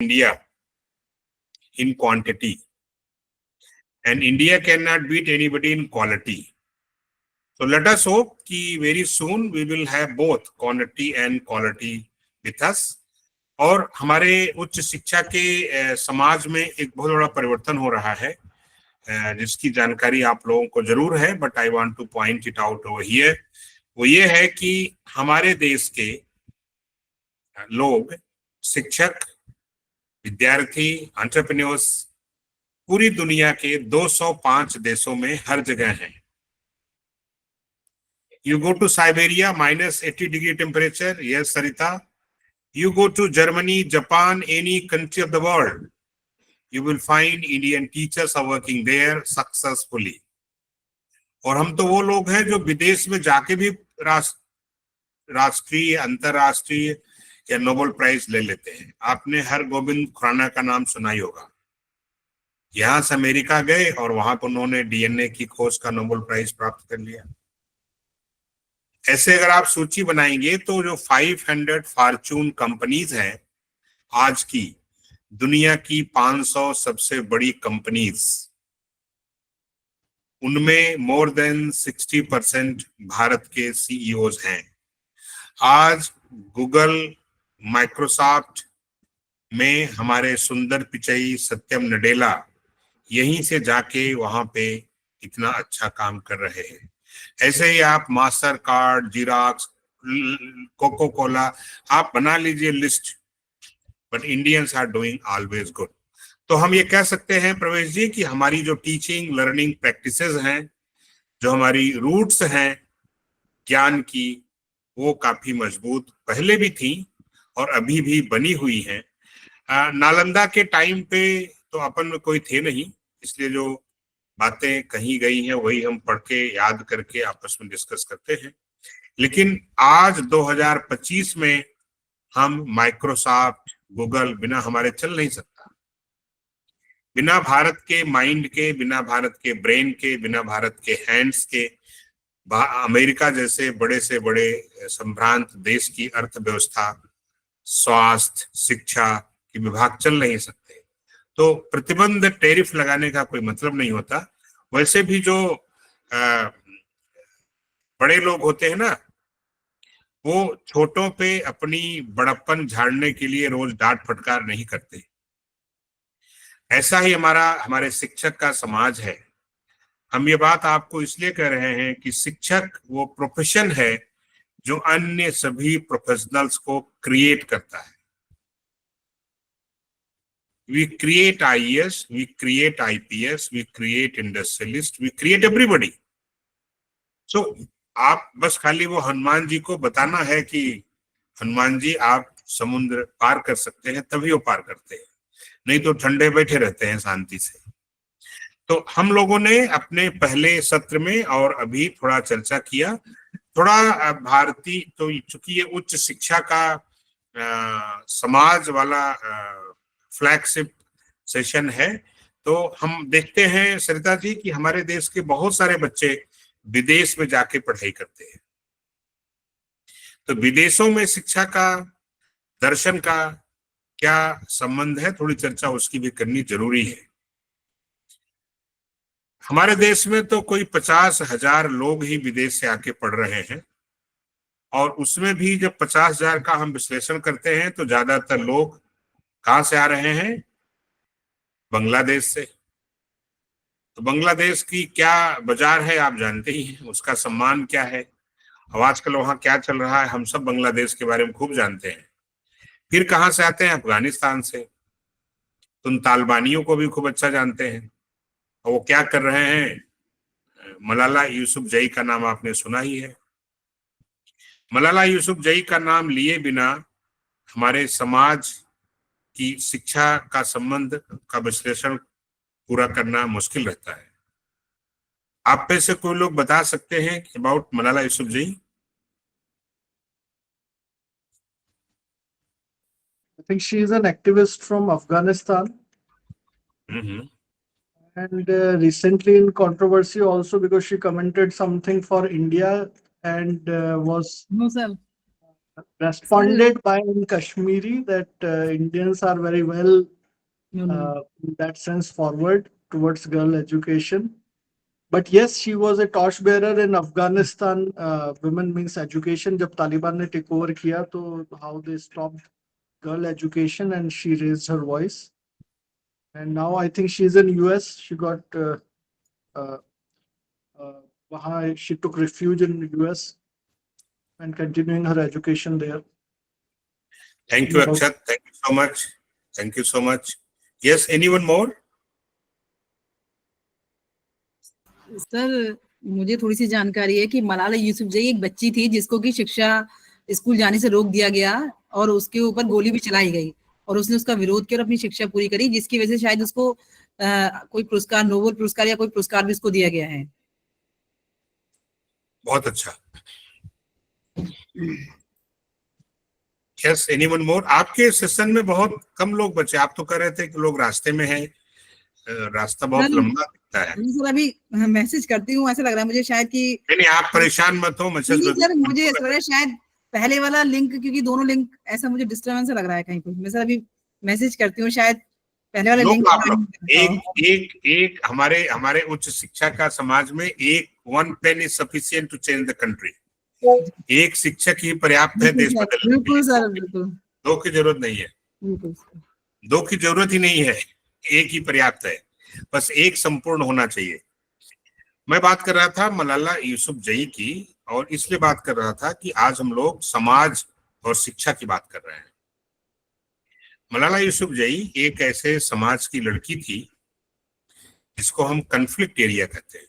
India in quantity, and India cannot beat anybody in quality. So let us hope that very soon we will have both quantity and quality with us. और हमारे उच्च शिक्षा के समाज में एक बहुत बड़ा परिवर्तन हो रहा है, जिसकी जानकारी आप लोगों को जरूर है, but I want two point it out over here. वो ये है कि हमारे देश के लोग, शिक्षक, विद्यार्थी, एंटरप्रेन्योर्स पूरी दुनिया के 205 देशों में हर जगह हैं। You go to Siberia, -80 degree temperature. Yes, Sarita. You go to Germany, Japan, any country of the world, you will find Indian teachers are working there successfully. और हम तो वो लोग हैं जो विदेश में जाके भी राष्ट्रीय, अंतरराष्ट्रीय या नोबेल प्राइज ले लेते हैं। आपने हर गोविंद खुराना का नाम सुना ही होगा। यहां से अमेरिका गए और वहां पर उन्होंने डीएनए की खोज का नोबेल प्राइज प्राप्त कर लिया। ऐसे अगर आप सूची बनाएंगे तो जो 500 फॉर्च्यून कंपनीज हैं आज की दुनिया की 500 सबसे बड़ी कंपनीज, उनमें मोर देन 60% भारत के सीईओज हैं। आज गूगल, माइक्रोसॉफ्ट में हमारे सुंदर पिचई, सत्यम नडेला यहीं से जाके वहां पे इतना अच्छा काम कर रहे हैं। ऐसे ही आप Mastercard, Xerox, Coca Cola, आप बना लीजिए list, but Indians are doing always good. तो हम ये कह सकते हैं प्रवेश जी कि हमारी जो टीचिंग लर्निंग प्रैक्टिसेस हैं, जो हमारी रूट्स हैं ज्ञान की, वो काफी मजबूत पहले भी थी और अभी भी बनी हुई हैं। नालंदा के टाइम पे तो अपन में कोई थे नहीं, इसलिए जो बातें कही गई हैं वही हम पढ़ के याद करके आपस में डिस्कस करते हैं। लेकिन आज 2025 में हम माइक्रोसॉफ्ट, गूगल बिना हमारे चल नहीं सकता। बिना भारत के माइंड के, बिना भारत के ब्रेन के, बिना भारत के हैंड्स के, अमेरिका जैसे बड़े से बड़े संभ्रांत देश की अर्थव्यवस्था, स्वास्थ्य, शिक्षा के विभाग चल नहीं सकते। तो प्रतिबंध, टैरिफ लगाने का कोई मतलब नहीं होता। वैसे भी जो बड़े लोग होते हैं ना, वो छोटों पे अपनी बड़प्पन झाड़ने के लिए रोज डांट फटकार नहीं करते। ऐसा ही हमारे शिक्षक का समाज है। हम ये बात आपको इसलिए कह रहे हैं कि शिक्षक वो प्रोफेशन है जो अन्य सभी प्रोफेशनल्स को क्रिएट करता है। We create IAS, we create IPS, we create industrialist, we create everybody. So आप बस खाली वो हनुमान जी को बताना है कि हनुमान जी आप समुद्र पार कर सकते हैं, तभी वो पार करते हैं, नहीं तो ठंडे बैठे रहते हैं शांति से। तो हम लोगों ने अपने पहले सत्र में और अभी थोड़ा चर्चा किया, थोड़ा भारतीय, तो चूंकि ये उच्च शिक्षा का समाज वाला फ्लैगशिप सेशन है, तो हम देखते हैं सरिता जी कि हमारे देश के बहुत सारे बच्चे विदेश में जाके पढ़ाई करते हैं। तो विदेशों में शिक्षा का, दर्शन का क्या संबंध है, थोड़ी चर्चा उसकी भी करनी जरूरी है। हमारे देश में तो कोई 50,000 लोग ही विदेश से आके पढ़ रहे हैं, और उसमें भी जब 50,000 का हम विश्लेषण करते हैं तो ज्यादातर लोग कहां से आ रहे हैं? बांग्लादेश से। तो बांग्लादेश की क्या बाजार है आप जानते ही हैं, उसका सम्मान क्या है, अब आजकल वहां क्या चल रहा है, हम सब बांग्लादेश के बारे में खूब जानते हैं। फिर कहां से आते हैं? अफगानिस्तान से। तुम तालिबानियों को भी खूब अच्छा जानते हैं, और वो क्या कर रहे हैं? मलाला यूसुफजई का नाम आपने सुना ही है। मलाला यूसुफजई का नाम लिए बिना हमारे समाज की शिक्षा का संबंध का विश्लेषण पूरा करना मुश्किल रहता है। आप पे से कोई लोग बता सकते हैं about Malala Yousafzai? I think she is an activist from Afghanistan. Mm-hmm. And recently in controversy also because she commented something for India and was No, sir. responded by in Kashmiri that Indians are very well in that sense forward towards girl education. But yes, she was a torchbearer in Afghanistan. Women means education. जब तालिबान ने take over किया, तो how they stopped girl education and she raised her voice. And now I think she's in US. She got uh, she took refuge in US and continuing her education there. Thank you, Akshat. Thank you so much. Thank you so much. Yes, anyone more? Sir, मुझे थोड़ी सी जानकारी है कि मलाला यूसुफजई एक बच्ची थी जिसको कि शिक्षा स्कूल जाने से रोक दिया गया और उसके ऊपर गोली भी चलाई गई और उसने उसका विरोध किया और अपनी शिक्षा पूरी करी, जिसकी वजह से शायद उसको कोई पुरस्कार, नोबेल पुरस्कार या कोई पुरस्कार भी उसको दिया गया है। बहुत अच्छा। यस, एनीवन मोर? आपके सेशन में बहुत कम लोग बचे। आप तो कह रहे थे कि लोग रास्ते में हैं, रास्ता बहुत लंबा दिखता है। सर अभी मैसेज करती हूँ, ऐसा लग रहा है मुझे शायद कि नहीं, आप परेशान मत हो। मैसेज सर मुझे ऐसा लग रहा है शायद पहले वाला लिंक, क्योंकि दोनों लिंक ऐसा मुझे डिस्टर्बेंस लग रहा है कहीं पे। मैं सर अभी मैसेज करती हूँ, शायद पहले वाला लिंक। एक हमारे उच्च शिक्षा का समाज में एक one pen is sufficient to change the country. एक शिक्षक ही पर्याप्त है देश बदलने के लिए। बिल्कुल सर, बिल्कुल। दो की जरूरत नहीं है, दो की जरूरत ही नहीं है, एक ही पर्याप्त है। बस एक संपूर्ण होना चाहिए। मैं बात कर रहा था मलाला यूसुफजई की, और इसलिए बात कर रहा था कि आज हम लोग समाज और शिक्षा की बात कर रहे हैं। मलाला यूसुफजई एक ऐसे समाज की लड़की थी जिसको हम कन्फ्लिक्ट एरिया कहते हैं।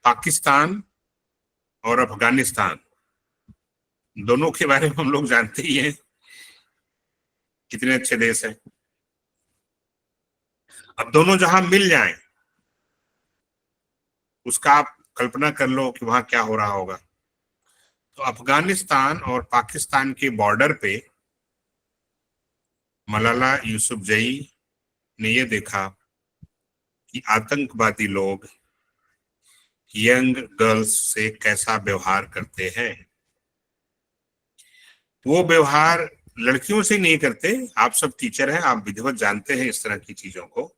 पाकिस्तान और अफगानिस्तान दोनों के बारे में हम लोग जानते ही हैं, कितने अच्छे देश हैं। अब दोनों जहां मिल जाएं, उसका आप कल्पना कर लो कि वहां क्या हो रहा होगा। तो अफगानिस्तान और पाकिस्तान के बॉर्डर पे मलाला यूसुफजई ने ये देखा कि आतंकवादी लोग यंग गर्ल्स से कैसा व्यवहार करते हैं। वो व्यवहार लड़कियों से नहीं करते। आप सब टीचर हैं, आप विधिवत जानते हैं इस तरह की चीजों को।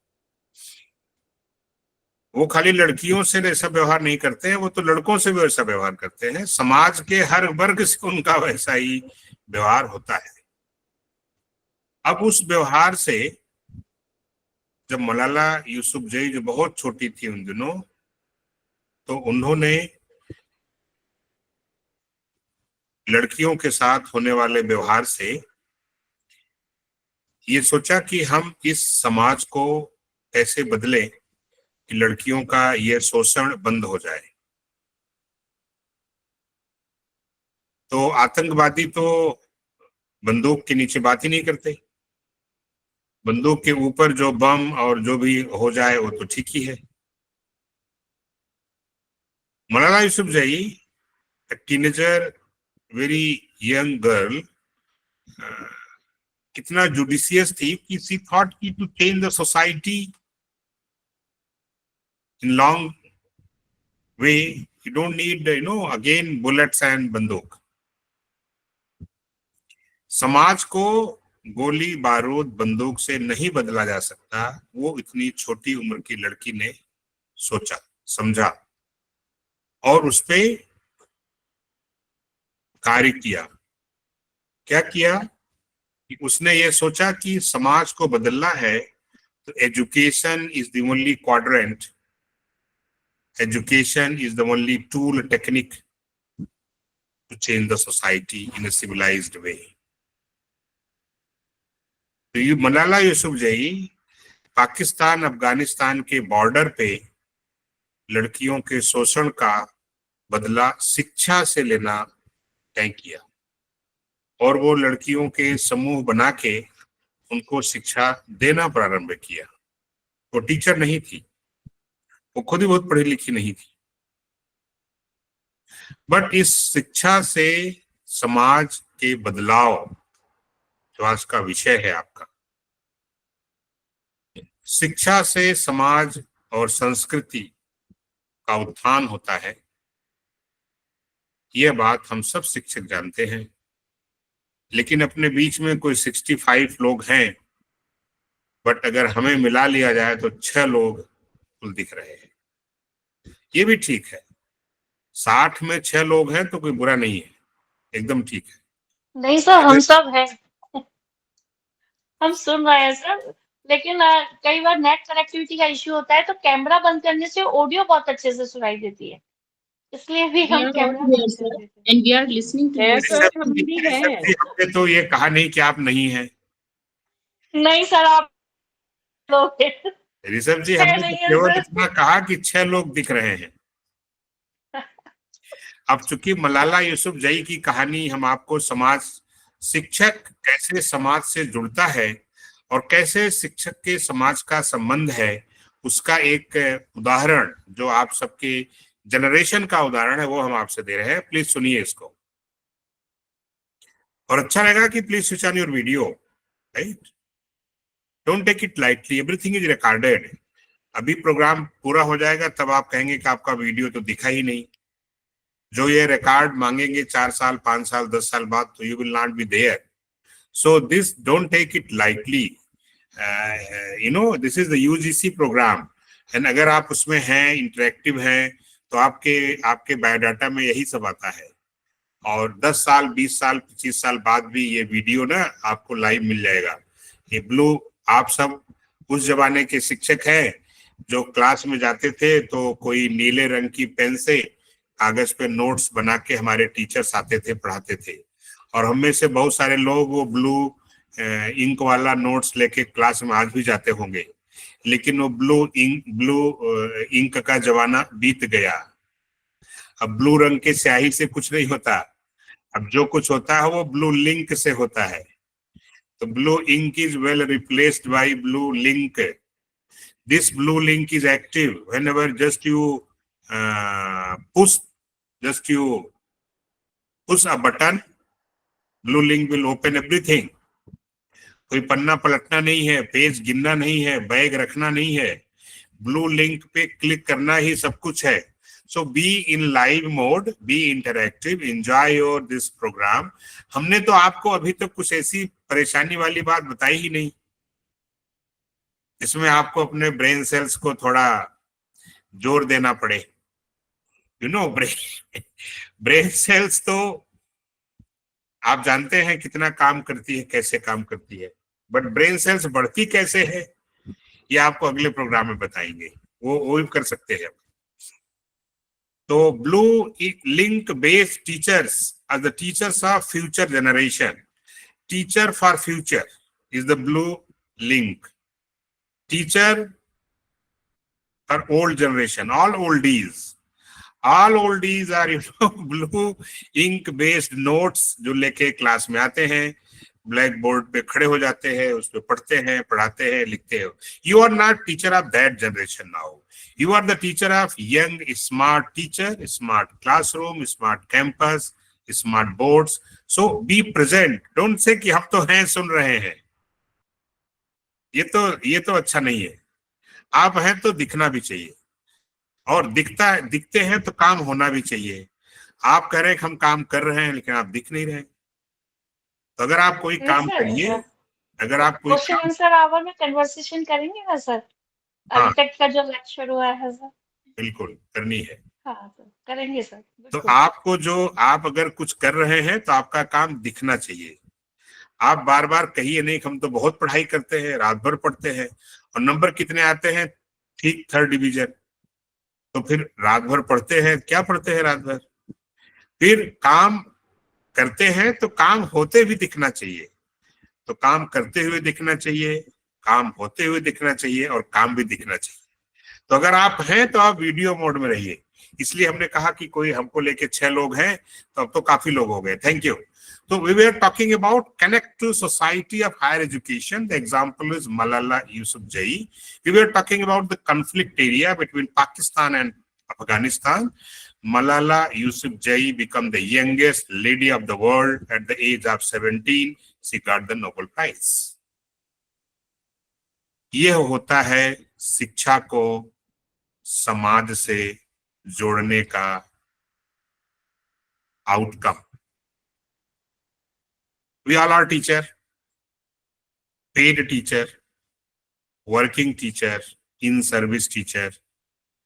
वो खाली लड़कियों से ऐसा व्यवहार नहीं करते हैं, वो तो लड़कों से भी वैसा व्यवहार करते हैं। समाज के हर वर्ग से उनका वैसा ही व्यवहार होता है। अब उस व्यवहार से जब मलाला यूसुफजई जो बहुत छोटी थी उन दिनों, तो उन्होंने लड़कियों के साथ होने वाले व्यवहार से ये सोचा कि हम इस समाज को कैसे बदलें कि लड़कियों का ये शोषण बंद हो जाए। तो आतंकवादी तो बंदूक के नीचे बात ही नहीं करते। बंदूक के ऊपर जो बम और जो भी हो जाए वो तो ठीक ही है। Malala Yousafzai, teenager, very young girl, कितना जुडिशियस थी कि सी थॉट की to change the society in long way you don't need again bullets and बंदूक। समाज को गोली बारूद बंदूक से नहीं बदला जा सकता, वो इतनी छोटी उम्र की लड़की ने सोचा, समझा और उस पे कार्य किया। क्या किया कि उसने ये सोचा कि समाज को बदलना है तो education is the only quadrant, education is the only tool, technique to change the society in a civilised way. तो ये मलाला यूसुफजई पाकिस्तान अफगानिस्तान के बॉर्डर पे लड़कियों के शोषण का बदला शिक्षा से लेना तय किया, और वो लड़कियों के समूह बना के उनको शिक्षा देना प्रारंभ किया। वो टीचर नहीं थी, वो खुद ही बहुत पढ़ी लिखी नहीं थी, बट इस शिक्षा से समाज के बदलाव जो आज का विषय है आपका, शिक्षा से समाज और संस्कृति का उत्थान होता है। ये बात हम सब शिक्षक जानते हैं, लेकिन अपने बीच में कोई 65 लोग हैं, बट अगर हमें मिला लिया जाए तो 6 लोग कुल दिख रहे हैं। ये भी ठीक है, 60 में 6 लोग हैं तो कोई बुरा नहीं है, एकदम ठीक है। नहीं सर, हम सब हैं। हम सुन रहे हैं सर, लेकिन कई बार नेट कनेक्टिविटी का इश्यू होता है, तो कैमरा बंद करने से ऑडियो बहुत अच्छे से सुनाई देती है, इसलिए भी We हम are कैमरा also here, बंद कर sir, देते हैं। and we are listening to you, है sir. सर, हम भी हैं। हमने तो ये कहा नहीं कि आप नहीं हैं। नहीं सर, आप लोग हैं। ऋषभ जी, है हमने नहीं तो है केवल सर। इतना कहा कि 6 लोग दिख रहे हैं। अब चूंकि मलाला यूसुफजई की कहानी हम आपको शिक्षक कैसे समाज से जुड़ता है और कैसे शिक्षक के समाज का संबंध है, उसका एक उदाहरण जो आप सबके जनरेशन का उदाहरण है वो हम आपसे दे रहे हैं। प्लीज सुनिए इसको, और अच्छा लगेगा कि please switch on your video, right? Don't take it lightly, everything is recorded. अभी प्रोग्राम पूरा हो जाएगा तब आप कहेंगे कि आपका वीडियो तो दिखा ही नहीं। जो ये रिकॉर्ड मांगेंगे 4 साल, 5 साल, 10 साल बाद, तो you will not be there. So this don't take it lightly, you know, this is the UGC program, and अगर आप उसमें हैं, इंटरेक्टिव हैं, तो आपके बायोडाटा में यही सब आता है। और 10 साल, 20 साल, 25 साल बाद भी ये वीडियो ना आपको लाइव मिल जाएगा। ये ब्लू, आप सब उस जमाने के शिक्षक हैं जो क्लास में जाते थे तो कोई नीले रंग की पेन से कागज पे नोट्स बना के हमारे टीचर्स आते थे, पढ़ाते थे, और हम में से बहुत सारे लोग वो ब्लू इंक वाला नोट्स लेके क्लास में आज भी जाते होंगे। लेकिन वो ब्लू इंक का जमाना बीत गया। अब ब्लू रंग के स्याही से कुछ नहीं होता, अब जो कुछ होता है वो ब्लू लिंक से होता है। तो blue ink is well replaced by blue link. This blue link is active whenever just you push a button, blue link will open everything. कोई पन्ना पलटना नहीं है, पेज गिनना नहीं है, बैग रखना नहीं है, ब्लू लिंक पे क्लिक करना ही सब कुछ है। So be in live mode, be interactive, enjoy your this programme. हमने तो आपको अभी तक कुछ ऐसी परेशानी वाली बात बताई ही नहीं, इसमें आपको अपने ब्रेन सेल्स को थोड़ा जोर देना पड़े। यू नो, ब्रेन सेल्स तो आप जानते हैं कितना काम करती है, कैसे काम करती है, बट ब्रेन सेल्स बढ़ती कैसे है ये आपको अगले प्रोग्राम में बताएंगे, वो भी कर सकते हैं। तो blue link based teachers are the teachers of future generation. Teacher for future is the blue link. Teacher for old generation, all oldies are, you know, blue ink based notes जो लेके क्लास में आते हैं, black board पे खड़े हो जाते हैं, उस पे पढ़ते हैं, पढ़ाते हैं, लिखते हैं। You are not teacher of that generation now. You are the teacher of young, smart teacher, smart classroom, smart campus, smart boards. So be present. Don't say कि हम तो हैं, सुन रहे हैं। ये तो अच्छा नहीं है। आप हैं तो दिखना भी चाहिए, और दिखते हैं तो काम होना भी चाहिए। आप कह रहे हैं कि हम काम कर रहे हैं लेकिन आप दिख नहीं रहे। तो अगर आप कोई काम करिए, अगर आप कोई क्वेश्चन आंसर आवर में कन्वर्सेशन करेंगे ना सर? अभी तक का जो लेक्चर हुआ है सर, बिल्कुल करनी है। हाँ सर, करेंगे सर। तो आपको आप अगर कुछ कर रहे हैं तो आपका काम दिखना चाहिए। आप बार बार कहिए नहीं कि हम तो बहुत पढ़ाई करते हैं, रात भर पढ़ते हैं, और नंबर कितने आते हैं? ठीक 3rd डिवीजन। तो फिर रात भर पढ़ते हैं, क्या पढ़ते हैं रात भर? फिर काम करते हैं तो काम होते भी दिखना चाहिए। तो काम करते हुए दिखना चाहिए, काम होते हुए दिखना चाहिए, और काम भी दिखना चाहिए। तो अगर आप हैं तो आप वीडियो मोड में रहिए। इसलिए हमने कहा कि कोई हमको लेके 6 लोग हैं, तो अब तो काफी लोग हो गए। Thank you. So we were talking about connect to society of higher education. The example is Malala Yousafzai. We were talking about the conflict area between Pakistan and Afghanistan. Malala Yousafzai became the youngest lady of the world at the age of 17. She got the Nobel Prize. यह होता है शिक्षा को समाज से जोड़ने का outcome. We all are teacher, paid teacher, working teacher, in service teacher.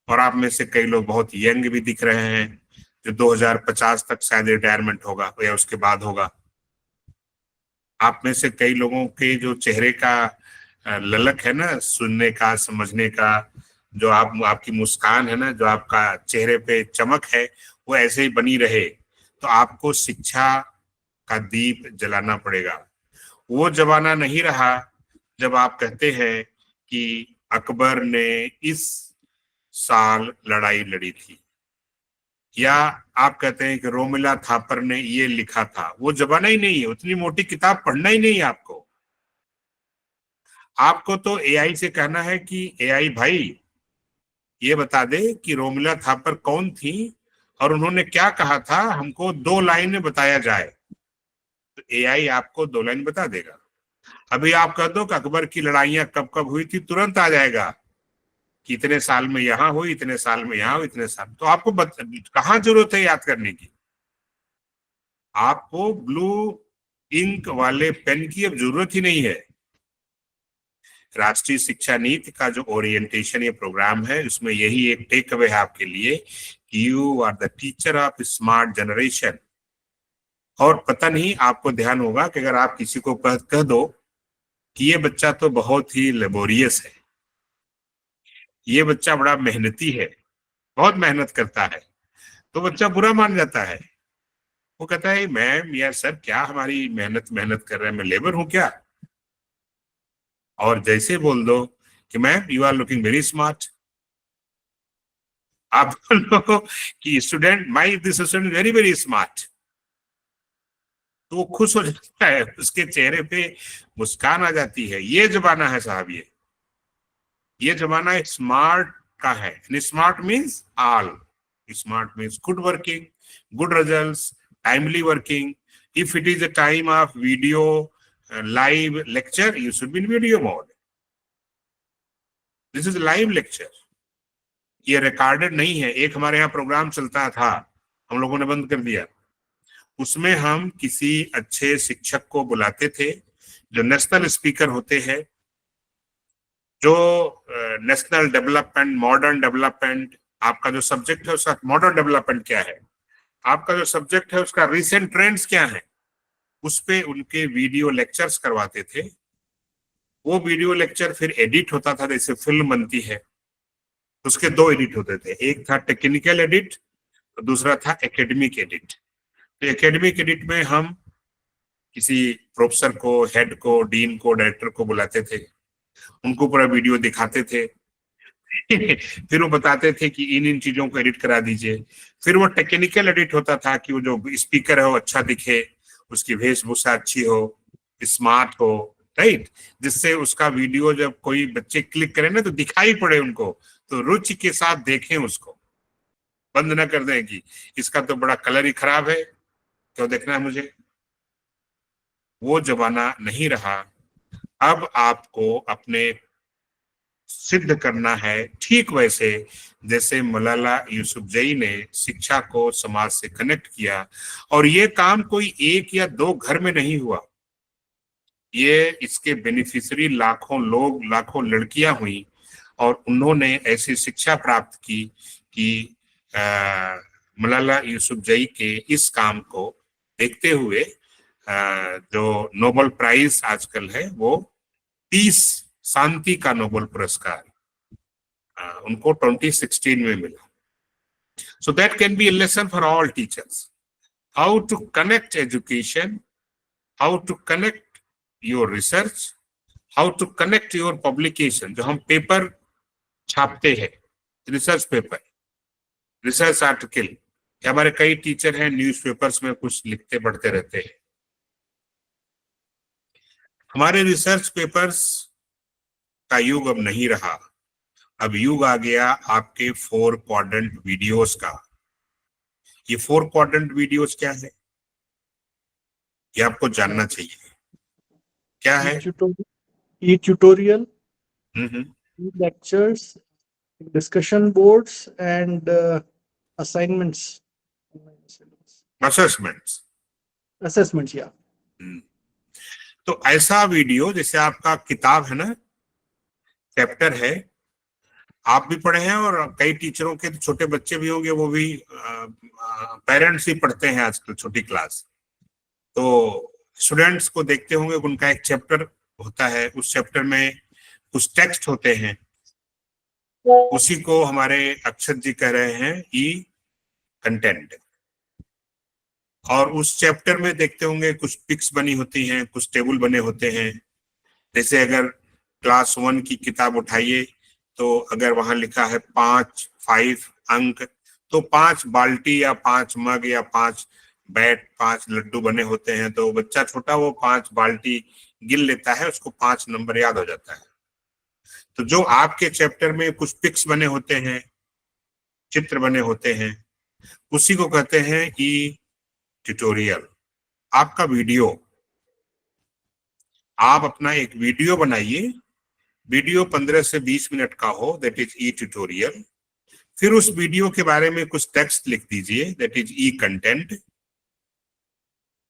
और आप में से कई लोग बहुत यंग भी दिख रहे हैं, जो 2050 तक शायद रिटायरमेंट होगा या उसके बाद होगा। आप में से कई लोगों के जो चेहरे का ललक है ना, सुनने का, समझने का, जो आपकी मुस्कान है ना, जो आपका चेहरे पे चमक है, वो ऐसे ही बनी रहे। तो आपको शिक्षा का दीप जलाना पड़ेगा। वो जमाना नहीं रहा जब आप कहते हैं कि अकबर ने इस साल लड़ाई लड़ी थी, या आप कहते हैं कि रोमिला थापर ने ये लिखा था। वो जमाना ही नहीं है, उतनी मोटी किताब पढ़ना ही नहीं है आपको। आपको तो एआई से कहना है कि एआई भाई ये बता दे कि रोमिला थापर कौन थी और उन्होंने क्या कहा था, हमको 2 लाइन में बताया जाए। तो एआई आपको 2 लाइन बता देगा। अभी आप कह दो कि अकबर की लड़ाइयां कब कब हुई थी, तुरंत आ जाएगा कि इतने साल में यहां हुई, इतने साल में यहां हुई, इतने साल। तो आपको कहां जरूरत है याद करने की? आपको ब्लू इंक वाले पेन की अब जरूरत ही नहीं है। राष्ट्रीय शिक्षा नीति का जो ओरिएंटेशन ये प्रोग्राम है, उसमें यही एक टेक अवे है आपके लिए कि you are the teacher of smart generation. और पता नहीं आपको ध्यान होगा कि अगर आप किसी को कह दो कि ये बच्चा तो बहुत ही लेबोरियस है, ये बच्चा बड़ा मेहनती है, बहुत मेहनत करता है, तो बच्चा बुरा मान जाता है। वो कहता है मैम या सर क्या हमारी मेहनत कर रहे हैं, मैं लेबर हूं क्या? और जैसे बोल दो कि ma'am you are looking very smart, आप बोलो कि student my this student very very smart, तो वो खुश हो जाता है, उसके चेहरे पे मुस्कान आ जाती है। ये जमाना है साहब, ये जमाना स्मार्ट का है। Smart means all, smart means good working, good results, timely working. If it is a time of video live lecture, you should be in video mode. This is a live lecture. ये recorded नहीं है। एक हमारे यहाँ programme चलता था, हम लोगों ने बंद कर दिया। उसमें हम किसी अच्छे शिक्षक को बुलाते थे जो नेशनल स्पीकर होते हैं, जो नेशनल डेवलपमेंट, मॉडर्न डेवलपमेंट, आपका जो सब्जेक्ट है उसका मॉडर्न डेवलपमेंट क्या है, आपका जो सब्जेक्ट है उसका रिसेंट ट्रेंड्स क्या है, उस पे उनके वीडियो लेक्चर्स करवाते थे। वो वीडियो लेक्चर फिर एडिट होता था, जैसे फिल्म बनती है। उसके 2 एडिट होते थे, एक था टेक्निकल एडिट, दूसरा था एकेडमिक एडिट। तो एकेडमिक एडिट में हम किसी प्रोफेसर को, हेड को, डीन को, डायरेक्टर को बुलाते थे, उनको पूरा वीडियो दिखाते थे फिर वो बताते थे कि इन इन चीजों को एडिट करा दीजिए। फिर वो टेक्निकल एडिट होता था कि वो जो स्पीकर है वो अच्छा दिखे, उसकी वेशभूषा अच्छी हो, स्मार्ट हो, राइट, जिससे उसका वीडियो जब कोई बच्चे क्लिक करें ना तो दिखाई पड़े उनको, तो रुचि के साथ देखें उसको, बंद ना कर दें कि इसका तो बड़ा कलर ही खराब है, क्यों देखना है मुझे। वो जमाना नहीं रहा। अब आपको अपने सिद्ध करना है ठीक वैसे जैसे मलाला यूसुफजई ने शिक्षा को समाज से कनेक्ट किया। और ये काम कोई 1 या 2 घर में नहीं हुआ, ये इसके बेनिफिशियरी लाखों लोग, लाखों लड़कियां हुई, और उन्होंने ऐसी शिक्षा प्राप्त की कि मलाला यूसुफजई के इस काम को देखते हुए जो नोबेल प्राइज आजकल है वो पीस, शांति का नोबेल पुरस्कार उनको 2016 में मिला। So that can be a lesson for all teachers, how to connect education, how to connect your research, how to connect your publication. जो हम पेपर छापते हैं, रिसर्च पेपर, रिसर्च आर्टिकल, हमारे कई टीचर हैं न्यूज़पेपर्स में कुछ लिखते पढ़ते रहते हैं। हमारे रिसर्च पेपर्स का युग अब नहीं रहा, अब युग आ गया आपके 4 क्वाड्रेंट वीडियोस का। ये 4 क्वाड्रेंट वीडियोस क्या है, ये आपको जानना चाहिए। क्या है? E-tutorial, lectures, discussion boards and assignments. Assessments. assessments, yeah. तो ऐसा वीडियो, जैसे आपका किताब है ना, चैप्टर है, आप भी पढ़े हैं और कई टीचरों के छोटे बच्चे भी होंगे, वो भी पेरेंट्स भी पढ़ते हैं आजकल छोटी क्लास, तो स्टूडेंट्स को देखते होंगे उनका एक चैप्टर होता है, उस चैप्टर में कुछ टेक्स्ट होते हैं, उसी को हमारे अक्षत जी कह रहे हैं ई कंटेंट। और उस चैप्टर में देखते होंगे कुछ पिक्स बनी होती हैं, कुछ टेबल बने होते हैं। जैसे अगर क्लास 1 की किताब उठाइए तो अगर वहां लिखा है 5 अंक, तो 5 बाल्टी या 5 मग या 5 बैट, 5 लड्डू बने होते हैं, तो बच्चा छोटा वो 5 बाल्टी गिन लेता है, उसको 5 नंबर याद हो जाता है। तो जो आपके चैप्टर में कुछ पिक्स बने होते हैं, चित्र बने होते हैं, उसी को कहते हैं ई ट्यूटोरियल। आपका वीडियो, आप अपना एक वीडियो बनाइए, वीडियो 15 से 20 मिनट का हो, दैट इज ई ट्यूटोरियल। फिर उस वीडियो के बारे में कुछ टेक्स्ट लिख दीजिए, that is E content.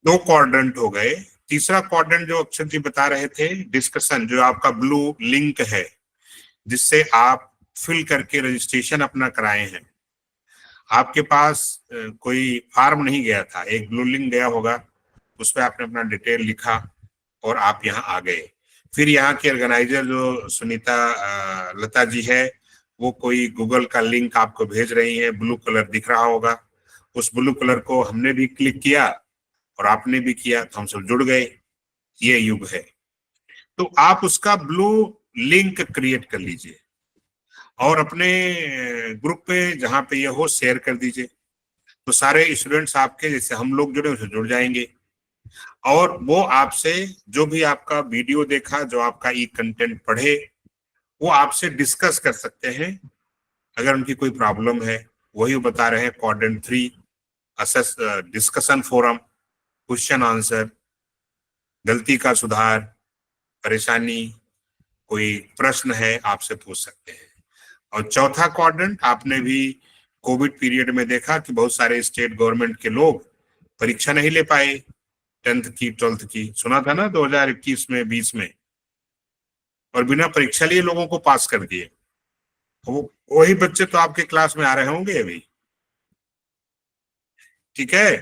2 quadrant हो गए। तीसरा क्वाड्रेंट जो अक्षर जी बता रहे थे, डिस्कशन, जो आपका ब्लू लिंक है जिससे आप फिल करके रजिस्ट्रेशन अपना कराए हैं। आपके पास कोई फॉर्म नहीं गया था, एक ब्लू लिंक गया होगा, उस पर आपने अपना डिटेल लिखा और आप यहाँ आ गए। फिर यहाँ के ऑर्गेनाइजर जो सुनीता लता जी है, वो कोई गूगल का लिंक आपको भेज रही है, ब्लू कलर दिख रहा होगा, उस ब्लू कलर को हमने भी क्लिक किया और आपने भी किया, तो हम सब जुड़ गए। ये युग है। तो आप उसका ब्लू लिंक क्रिएट कर लीजिए और अपने ग्रुप पे जहां पे ये हो शेयर कर दीजिए, तो सारे स्टूडेंट्स आपके जैसे हम लोग जुड़े उसे जुड़ जाएंगे और वो आपसे जो भी आपका वीडियो देखा, जो आपका ई कंटेंट पढ़े, वो आपसे डिस्कस कर सकते हैं। अगर उनकी कोई प्रॉब्लम है, वही बता रहे हैं quadrant 3 assess discussion forum, question answer, गलती का सुधार, परेशानी, कोई प्रश्न है आपसे पूछ सकते हैं। और चौथा क्वाड्रेंट आपने भी कोविड पीरियड में देखा कि बहुत सारे स्टेट गवर्नमेंट के लोग परीक्षा नहीं ले पाए, 10th की 12th की, सुना था ना 2021 में 20 में, और बिना परीक्षा लिए लोगों को पास कर दिए। वो वही बच्चे तो आपके क्लास में आ रहे होंगे अभी, ठीक है।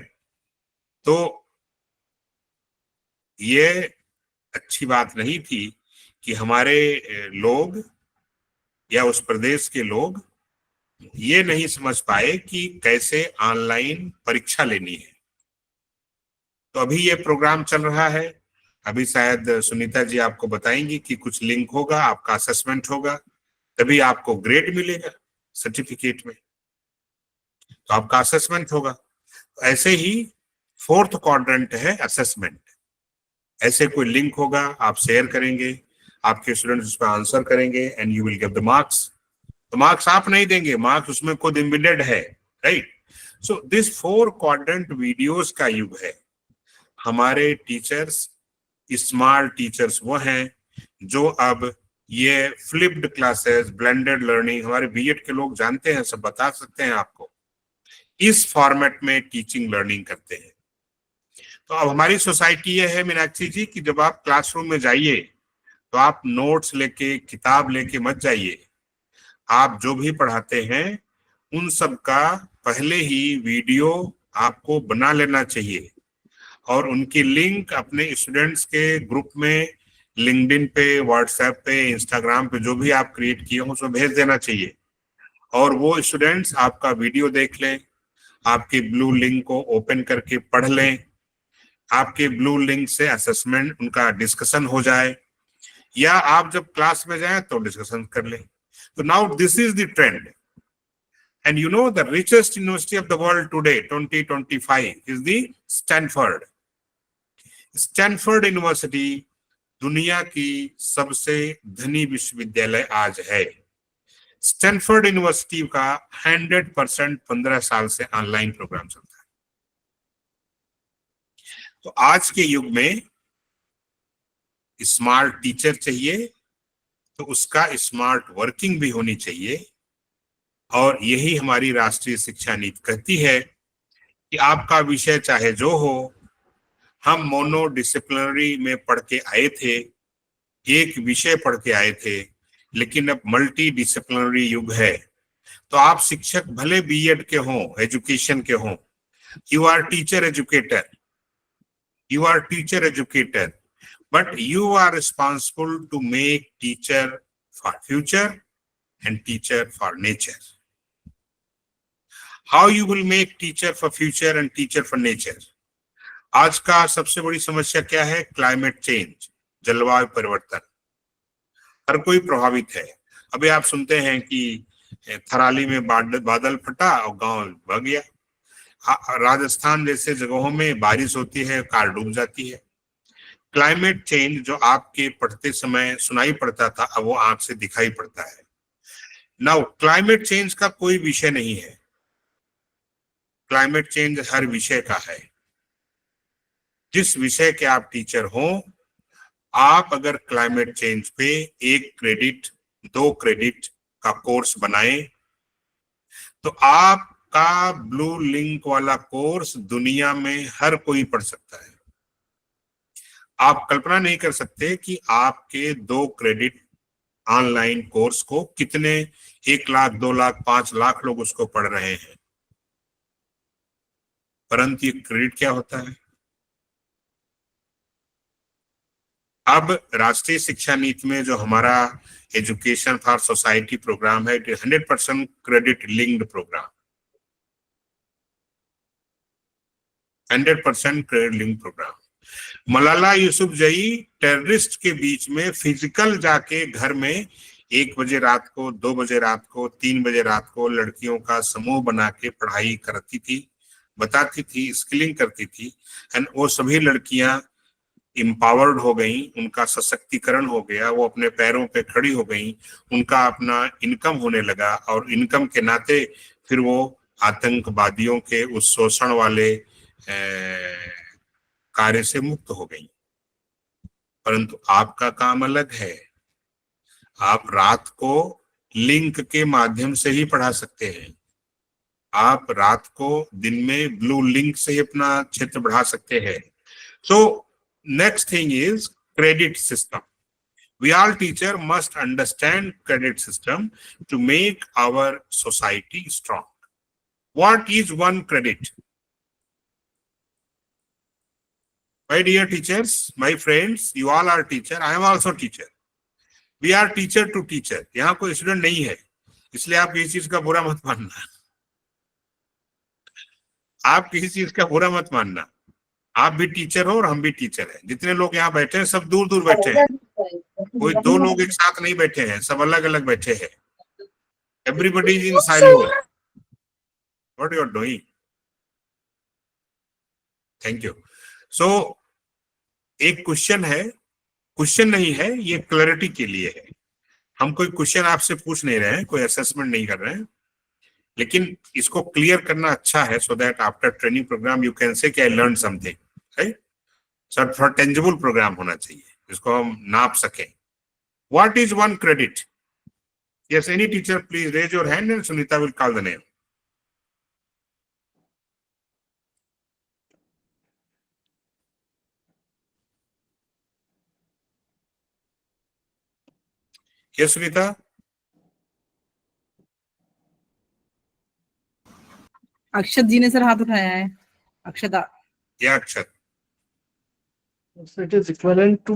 तो ये अच्छी बात नहीं थी कि हमारे लोग या उस प्रदेश के लोग ये नहीं समझ पाए कि कैसे ऑनलाइन परीक्षा लेनी है। तो अभी ये प्रोग्राम चल रहा है, अभी शायद सुनीता जी आपको बताएंगी कि कुछ लिंक होगा, आपका असेसमेंट होगा, तभी आपको ग्रेड मिलेगा सर्टिफिकेट में, तो आपका असेसमेंट होगा। ऐसे ही 4th क्वाड्रेंट है असेसमेंट। ऐसे कोई लिंक होगा, आप शेयर करेंगे, आपके स्टूडेंट्स उस पर आंसर करेंगे and you will get the marks. तो मार्क्स आप नहीं देंगे, मार्क्स उसमें खुद एम्बेडेड है, right. So this 4 quadrant videos का युग है। हमारे टीचर्स, स्मार्ट टीचर्स वो हैं जो अब ये फ्लिप्ड क्लासेस, ब्लेंडेड लर्निंग, हमारे बीएड के लोग जानते हैं, सब बता सकते हैं आपको, इस फॉर्मेट में टीचिंग लर्निंग करते हैं। तो अब हमारी सोसाइटी ये है मीनाक्षी जी कि जब आप क्लासरूम में जाइए तो आप नोट्स लेके, किताब लेके मत जाइए। आप जो भी पढ़ाते हैं उन सब का पहले ही वीडियो आपको बना लेना चाहिए और उनकी लिंक अपने स्टूडेंट्स के ग्रुप में, लिंक्डइन पे, व्हाट्सएप पे, इंस्टाग्राम पे, जो भी आप क्रिएट किए हो उसमें भेज देना चाहिए और वो स्टूडेंट्स आपका वीडियो देख लें, आपके ब्लू लिंक को ओपन करके पढ़ लें, आपके ब्लू लिंक से असेसमेंट उनका डिस्कशन हो जाए, या आप जब क्लास में जाएं तो डिस्कशन कर लें। तो now this is the trend, and you know the richest university of the world today 2025 is the Stanford. Stanford University दुनिया की सबसे धनी विश्वविद्यालय आज है। स्टैनफोर्ड यूनिवर्सिटी का 100% 15 साल से ऑनलाइन प्रोग्राम चलता है। तो आज के युग में स्मार्ट टीचर चाहिए तो उसका स्मार्ट वर्किंग भी होनी चाहिए और यही हमारी राष्ट्रीय शिक्षा नीति कहती है कि आपका विषय चाहे जो हो, हम मोनो डिसिप्लिनरी में पढ़ के आए थे, एक विषय पढ़ के आए थे, लेकिन अब मल्टी डिसिप्लिनरी युग है। तो आप शिक्षक भले बीएड के हों, एजुकेशन के हों, you are teacher educator, but you are responsible to make teacher for future and teacher for nature. How you will make teacher for future and teacher for nature? आज का सबसे बड़ी समस्या क्या है? क्लाइमेट चेंज, जलवायु परिवर्तन। हर कोई प्रभावित है। अभी आप सुनते हैं कि थराली में बादल फटा और गांव बह गया। राजस्थान जैसे जगहों में बारिश होती है, कार डूब जाती है। क्लाइमेट चेंज जो आपके पढ़ते समय सुनाई पड़ता था, अब वो आंख से दिखाई पड़ता है। नाउ क्लाइमेट चेंज का कोई विषय नहीं है, क्लाइमेट चेंज हर विषय का है। जिस विषय के आप टीचर हो, आप अगर क्लाइमेट चेंज पे 1 क्रेडिट 2 क्रेडिट का कोर्स बनाएं, तो आपका ब्लू लिंक वाला कोर्स दुनिया में हर कोई पढ़ सकता है। आप कल्पना नहीं कर सकते कि आपके 2 क्रेडिट ऑनलाइन कोर्स को कितने 1 लाख 2 लाख 5 लाख लोग उसको पढ़ रहे हैं। परंतु ये क्रेडिट क्या होता है? अब राष्ट्रीय शिक्षा नीति में जो हमारा एजुकेशन फॉर सोसाइटी प्रोग्राम है, 100% credit linked program, 100% credit linked program. Malala Yousafzai terrorist के बीच में फिजिकल जाके घर में 1 बजे रात को, 2 बजे रात को, 3 बजे रात को लड़कियों का समूह बना के पढ़ाई करती थी, बताती थी, स्किलिंग करती थी। एंड वो सभी लड़कियां एम्पावर्ड हो गई, उनका सशक्तिकरण हो गया, वो अपने पैरों पे खड़ी हो गई, उनका अपना इनकम होने लगा, और इनकम के नाते फिर वो आतंकवादियों के उस शोषण वाले कार्य से मुक्त हो गई। परंतु आपका काम अलग है। आप रात को लिंक के माध्यम से ही पढ़ा सकते हैं। आप रात को दिन में ब्लू लिंक से ही अपना क्षेत्र बढ़ा सकते हैं। सो next thing is credit system. We all teacher must understand credit system to make our society strong. What is 1 credit? My dear teachers, my friends, you all are teacher. I am also teacher. We are teacher to teacher. यहाँ कोई student नहीं है, इसलिए आप किसी चीज का बुरा मत मानना। आप किसी चीज का बुरा मत मानना। आप भी टीचर हो और हम भी टीचर हैं। जितने लोग यहाँ बैठे हैं सब दूर दूर बैठे हैं, कोई 2 लोग एक साथ नहीं बैठे हैं, सब अलग अलग बैठे हैं। Everybody is in silent. What you are doing? Thank you. So एक क्वेश्चन है, क्वेश्चन नहीं है, ये क्लैरिटी के लिए है। हम कोई क्वेश्चन आपसे पूछ नहीं रहे हैं, कोई असेसमेंट नहीं कर रहे हैं, लेकिन इसको क्लियर करना अच्छा है, so that after training programme you can say कि I learn something, right? So थोड़ा टेंजिबल प्रोग्राम होना चाहिए जिसको हम नाप सकें। What is 1 credit? Yes, any teacher please raise your hand and Sunita will call the name. Yes Sunita. Akshat ji ने sir हाथ उठाया है। अक्षता। या Akshat. So it is equivalent to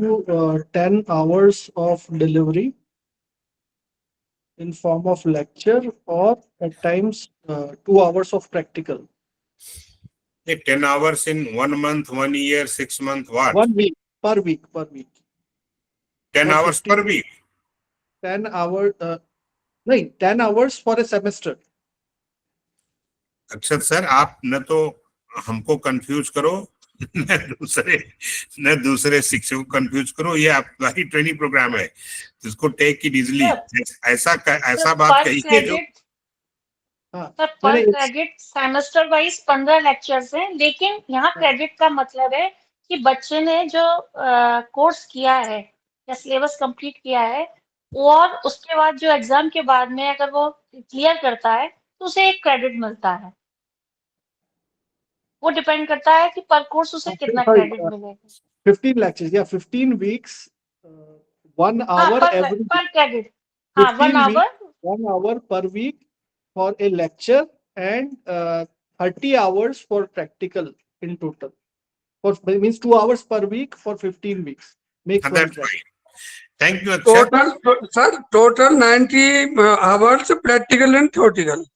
10 hours of delivery in form of lecture, or at times 2 hours of practical. 10 hours in 1 month, 1 year, 6 month, what? 1 week, per week. 10 For hours 15 per week. 10 hours, no, 10 hours for a semester. Akshat sir, आप न तो हमको confuse करो, न दूसरे शिक्षक को confuse करो। ये आपका ही ट्रेनिंग प्रोग्राम है, जिसको टेक इट इजीली। ऐसा बात कहिए जो सर पर क्रेडिट सेमेस्टर वाइज 15 लेक्चर्स हैं, लेकिन यहाँ क्रेडिट का मतलब है कि बच्चे ने जो कोर्स किया है या सिलेबस कंप्लीट किया है, और उसके बाद जो एग्जाम के बाद में अगर वो क्लियर करता है तो उसे 1 क्रेडिट मिलता है। वो डिपेंड करता है कि पर कोर्स उसे कितना Sorry, क्रेडिट मिलेगा। 15 lectures, yeah, 15 weeks, 1 हाँ, hour every पर क्रेडिट, हाँ 1 15 weeks, our 1 hour per week for a lecture, and 30 hours for practical in total. For means 2 hours per week for 15 weeks makes one That's credit. fine. Thank you, Akshat. Total 90 hours practical and theoretical.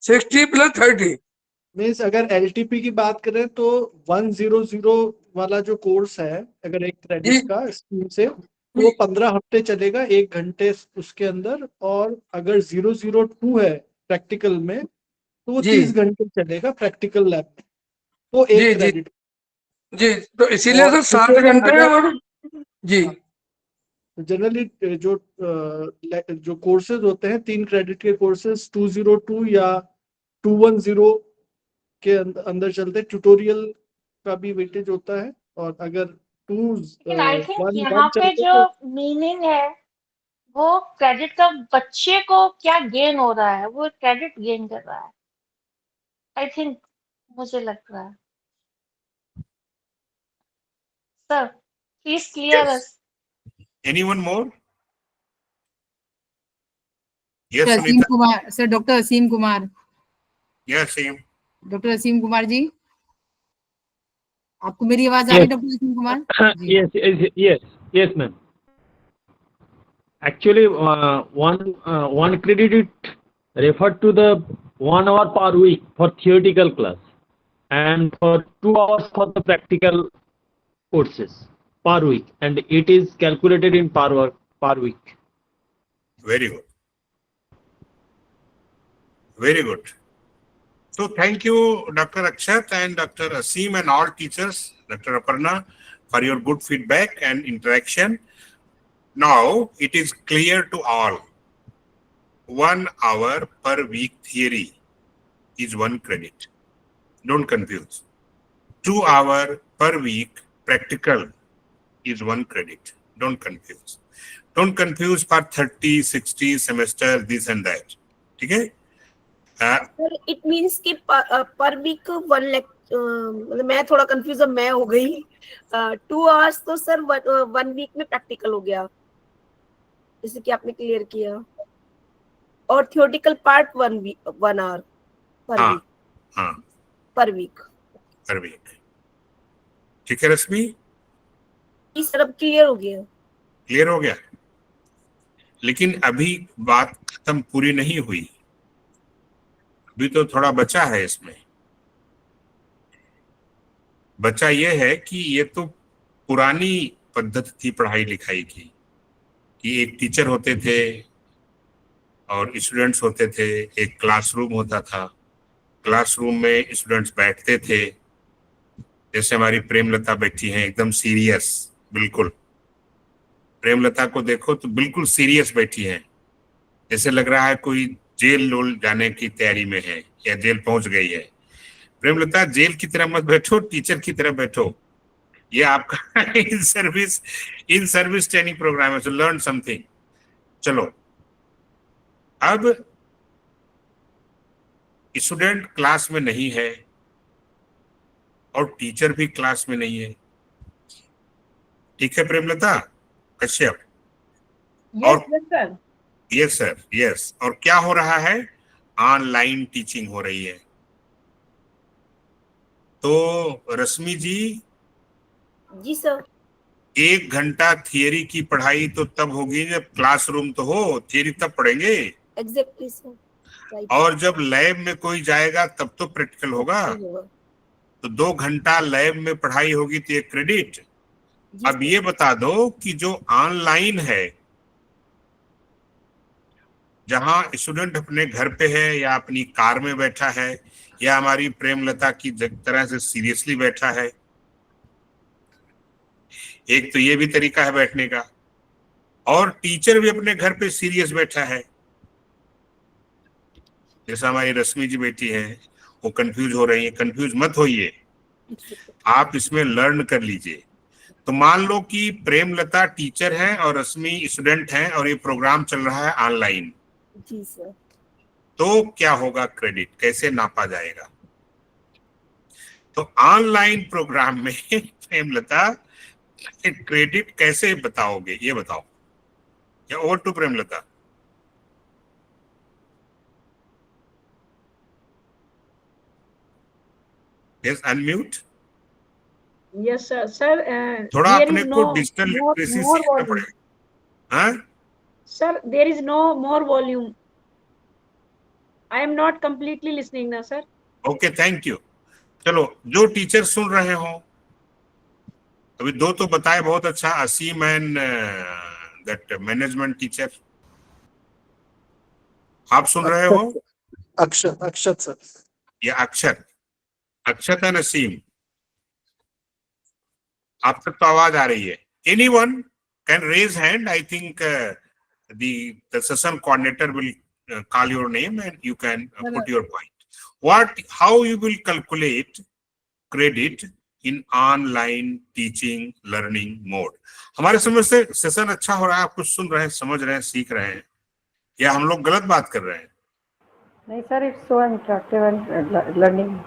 60 plus 30. Means अगर LTP की बात करें तो 100 वाला जो course है, अगर एक क्रेडिट का स्कीम से, तो वो 15 हफ्ते चलेगा, 1 घंटे उसके अंदर। और अगर 002 है प्रैक्टिकल में, तो वो जी। 30 घंटे चलेगा प्रैक्टिकल लैब में, तो एक जी, क्रेडिट। जी, तो इसीलिए और सर 60 घंटे अगर- और जी जनरली जो कोर्सेज होते हैं 3 क्रेडिट के कोर्सेज 202 या 210 के अंदर चलते हैं। ट्यूटोरियल का भी वेटेज होता है, और अगर लेकिन आई थिंक 211 यहाँ पे चलते जो तो मीनिंग है वो क्रेडिट का बच्चे को क्या गेन हो रहा है, वो क्रेडिट गेन कर रहा है, आई थिंक, मुझे लग रहा है। Sir please clear Yes. अस। Anyone more? Yes, sir Asim Sunita. Kumar, sir doctor Asim Kumar, Yes, same. Doctor Asim Kumar ji, आपको मेरी आवाज आ रही है doctor Asim Kumar ji? Yes, ma'am. Actually, one credit it referred to the 1 hour per week for theoretical class and for 2 hours for the practical courses per week, and it is calculated in per week. Very good. Very good. So thank you, Dr. Akshat and Dr. Asim and all teachers, Dr. Aparna, for your good feedback and interaction. Now it is clear to all. 1 hour per week theory is 1 credit. Don't confuse. 2 hour per week practical is 1 credit. Don't confuse. Don't confuse for 30, 60 semester, this and that. Okay? Sir it means कि पर week 1 मतलब मैं थोड़ा confuse, मैं हो गई। 2 hours तो sir 1 week में प्रैक्टिकल हो गया, जैसे कि आपने क्लियर किया, और theoretical part 1 hour per week. हाँ, पर वीक। पर वीक। ठीक है रश्मि? जी सर, अब क्लियर हो गया। क्लियर हो गया? लेकिन अभी बात खत्म पूरी नहीं हुई, अभी तो थोड़ा बचा है इसमें। बचा ये है कि ये तो पुरानी पद्धति थी पढ़ाई लिखाई की, कि एक टीचर होते थे और स्टूडेंट्स होते थे, एक क्लासरूम होता था, क्लासरूम में स्टूडेंट्स बैठते थे, जैसे हमारी प्रेमलता बैठी हैं एकदम सीरियस, बिल्कुल। प्रेमलता को देखो तो बिल्कुल सीरियस बैठी हैं, जैसे लग रहा है कोई जेल लोल जाने की तैयारी में है या जेल पहुंच गई है। प्रेमलता, जेल की तरह मत बैठो, टीचर की तरह बैठो। ये आपका इन सर्विस ट्रेनिंग प्रोग्राम है, सो लर्न समथिंग। चलो, अब स्टूडेंट क्लास में नहीं है और टीचर भी क्लास में नहीं है, ठीक है प्रेमलता? कश्यप? और यस सर, यस। और क्या हो रहा है? ऑनलाइन टीचिंग हो रही है। तो रश्मि जी सर, 1 घंटा थियरी की पढ़ाई तो तब होगी जब क्लासरूम तो हो, थियरी तब पढ़ेंगे। Exactly sir, right. और जब लैब में कोई जाएगा तब तो प्रैक्टिकल होगा। तो 2 घंटा लैब में पढ़ाई होगी तो 1 क्रेडिट। अब ये बता दो कि जो ऑनलाइन है, जहां स्टूडेंट अपने घर पे है या अपनी कार में बैठा है या हमारी प्रेमलता की तरह से सीरियसली बैठा है, एक तो ये भी तरीका है बैठने का, और टीचर भी अपने घर पे सीरियस बैठा है, जैसा हमारी रश्मि जी बैठी है, वो कंफ्यूज हो रही है। कंफ्यूज मत होइए, आप इसमें लर्न कर लीजिए। तो मान लो कि प्रेमलता टीचर है और रश्मि स्टूडेंट है और ये प्रोग्राम चल रहा है ऑनलाइन, जी सर। तो क्या होगा? क्रेडिट कैसे नापा जाएगा? तो ऑनलाइन प्रोग्राम में प्रेमलता क्रेडिट कैसे बताओगे, ये बताओ। या over to Premlata. Yes, unmute. Yes, sir. Sir, थोड़ा there अपने is को no digital more literacy more सीखना volume. पड़ेगा। हाँ, Sir, there is no more volume. I am not completely listening now, sir. Okay, thank you. चलो, जो teacher सुन रहे हो, अभी दो तो बताए, बहुत अच्छा, असीम एंड दैट मैनेजमेंट टीचर। आप सुन रहे हो? अक्षत सर। या अक्षत एंड असीम, आप तक तो आवाज आ रही है? Anyone can raise hand. I think the session coordinator will call your name and you can put your point. How you will calculate credit in online teaching learning mode? हमारे समझ से सेशन अच्छा हो रहा है, आप कुछ सुन रहे हैं, समझ रहे हैं, सीख रहे हैं, या हम लोग गलत बात कर रहे हैं? नहीं sir, it's so interactive and learning.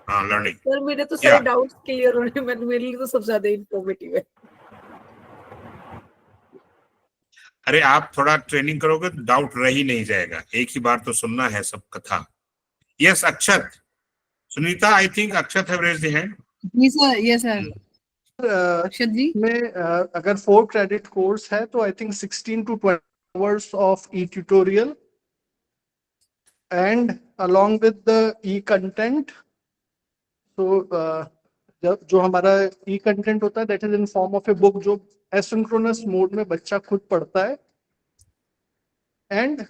हाँ, लर्निंग। सर मेरे तो सारे डाउट्स क्लियर हो रहे हैं, मेरे लिए तो सबसे ज्यादा इंफॉर्मेटिव है। अरे आप थोड़ा ट्रेनिंग करोगे तो डाउट रह ही नहीं जाएगा, एक ही बार तो सुनना है सब कथा। Yes, Akshat. Sunita, I think Akshat have raised the hand. जी sir, yes sir. Akshat ji, में अगर 4 क्रेडिट कोर्स है तो I think 16 to 20 hours of e-tutorial and along with the e-content. So जो हमारा e-content होता है that is in form of a book, जो asynchronous mode में बच्चा खुद पढ़ता है, and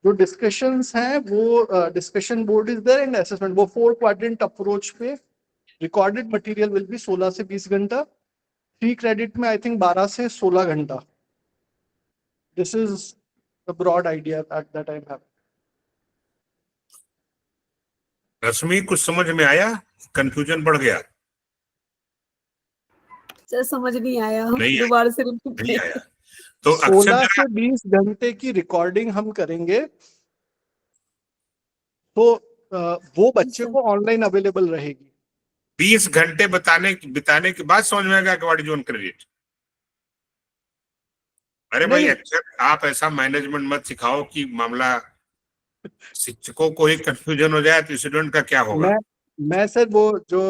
जो डिस्कशंस हैं वो discussion board is there and assessment, वो 4 क्वाड्रेंट अप्रोच पे रिकॉर्डेड मटेरियल विल बी 16 से 20 घंटा, 3 क्रेडिट में आई थिंक 12 से 16 घंटा। This is the broad idea that I have. Rashmi, कुछ समझ में आया? कंफ्यूजन बढ़ गया? सर समझ नहीं आया, नहीं दोबारा से नहीं आया। तो 16 से 20 घंटे की रिकॉर्डिंग हम करेंगे, तो वो बच्चे को ऑनलाइन अवेलेबल रहेगी। 20 घंटे बिताने के बाद समझ में आएगा कि व्हाट इज ऑन क्रेडिट। अरे भाई अक्षर, आप ऐसा मैनेजमेंट मत सिखाओ कि मामला शिक्षकों को ही कंफ्यूजन हो जाए तो स्टूडेंट का क्या होगा। मैं सर वो जो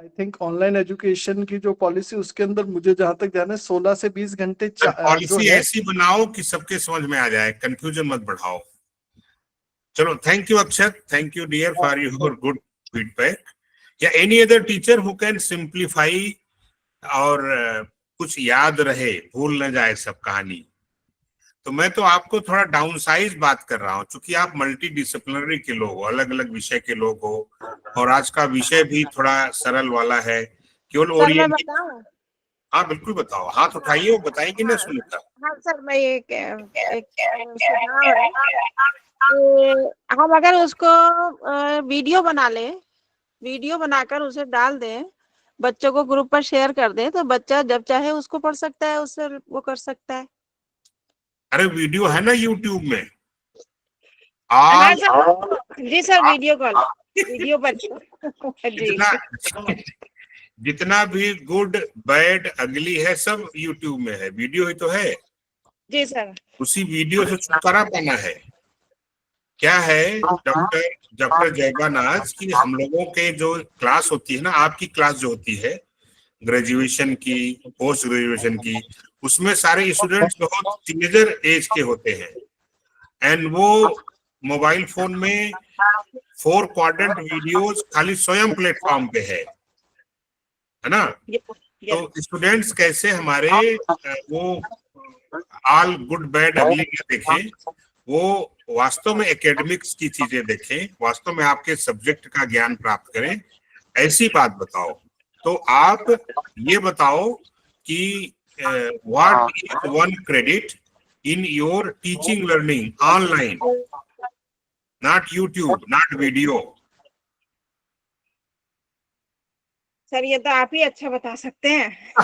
आई थिंक ऑनलाइन एजुकेशन की जो पॉलिसी, उसके अंदर मुझे जहां तक ध्यान है 16 से 20 घंटे पॉलिसी ऐसी बनाओ कि सबके समझ में आ जाए, कंफ्यूजन मत बढ़ाओ। चलो, thank you Akshat, thank you dear for your good feedback. या any other teacher who can simplify और कुछ याद रहे, भूल न जाए सब कहानी। तो मैं तो आपको थोड़ा डाउनसाइज बात कर रहा हूँ, क्योंकि आप मल्टी डिसिप्लिनरी के लोग हो, अलग अलग विषय के लोग हो, और आज का विषय भी थोड़ा सरल वाला है, केवल ओरिएंटेड। हाँ बिल्कुल बताओ, हाथ उठाइए, वो बताएंगे ना सुनीता। हाँ सर, मैं एक सुझाव है कि हम अगर उसको वीडियो बना ले, वीडियो बनाकर उसे डाल दें, बच्चों को ग्रुप पर शेयर कर दें, तो बच्चा जब चाहे उसको पढ़ सकता है, उससे वो कर सकता है। अरे वीडियो है ना यूट्यूब में। हाँ सर, जी सर, वीडियो कॉल, वीडियो पर जितना भी गुड बैड अगली है सब यूट्यूब में है, वीडियो ही तो है। जी सर। उसी वीडियो से छुटकारा पाना है। क्या है डॉक्टर जयबानाज की, हम लोगों के जो क्लास होती है ना, आपकी क्लास जो होती है ग्रेजुएशन की, पोस्ट ग्रेजुएशन की, उसमें सारे स्टूडेंट्स बहुत टीनेजर एज के होते हैं, एंड वो मोबाइल फोन में 4 क्वाड्रेंट वीडियोस खाली स्वयं प्लेटफॉर्म पे है ना। तो स्टूडेंट्स कैसे हमारे वो ऑल गुड बैड अगली देखें, वो वास्तव में एकेडमिक्स की चीजें देखें, वास्तव में आपके सब्जेक्ट का ज्ञान प्राप्त करें, ऐसी बात बताओ। तो आप ये बताओ कि what is one credit in your teaching learning online, not YouTube, not video. Sir ये तो आप ही अच्छा बता सकते हैं।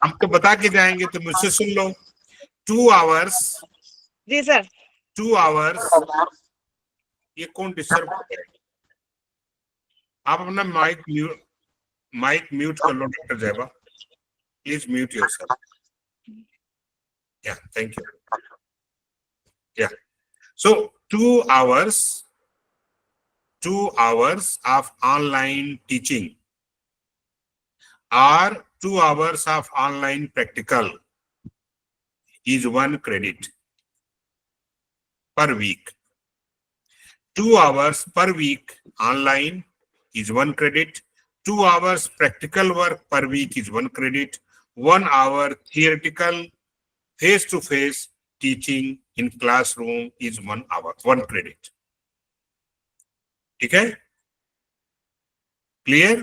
हम तो बता के जाएंगे, तो मुझसे सुन लो। 2 hours। जी सर। 2 hours। ये कौन डिस्टर्ब कर रहा है? आप अपना माइक म्यूट कर लो डॉक्टर जयबा, प्लीज म्यूट योरसेल्फ। या थैंक यू। या सो 2 hours of online teaching or 2 hours of online practical is 1 credit per week. 2 hours per week online is 1 credit. 2 hours practical work per week is 1 credit. 1 hour theoretical face-to-face teaching in classroom is 1 hour, 1 credit. ठीक है? Clear?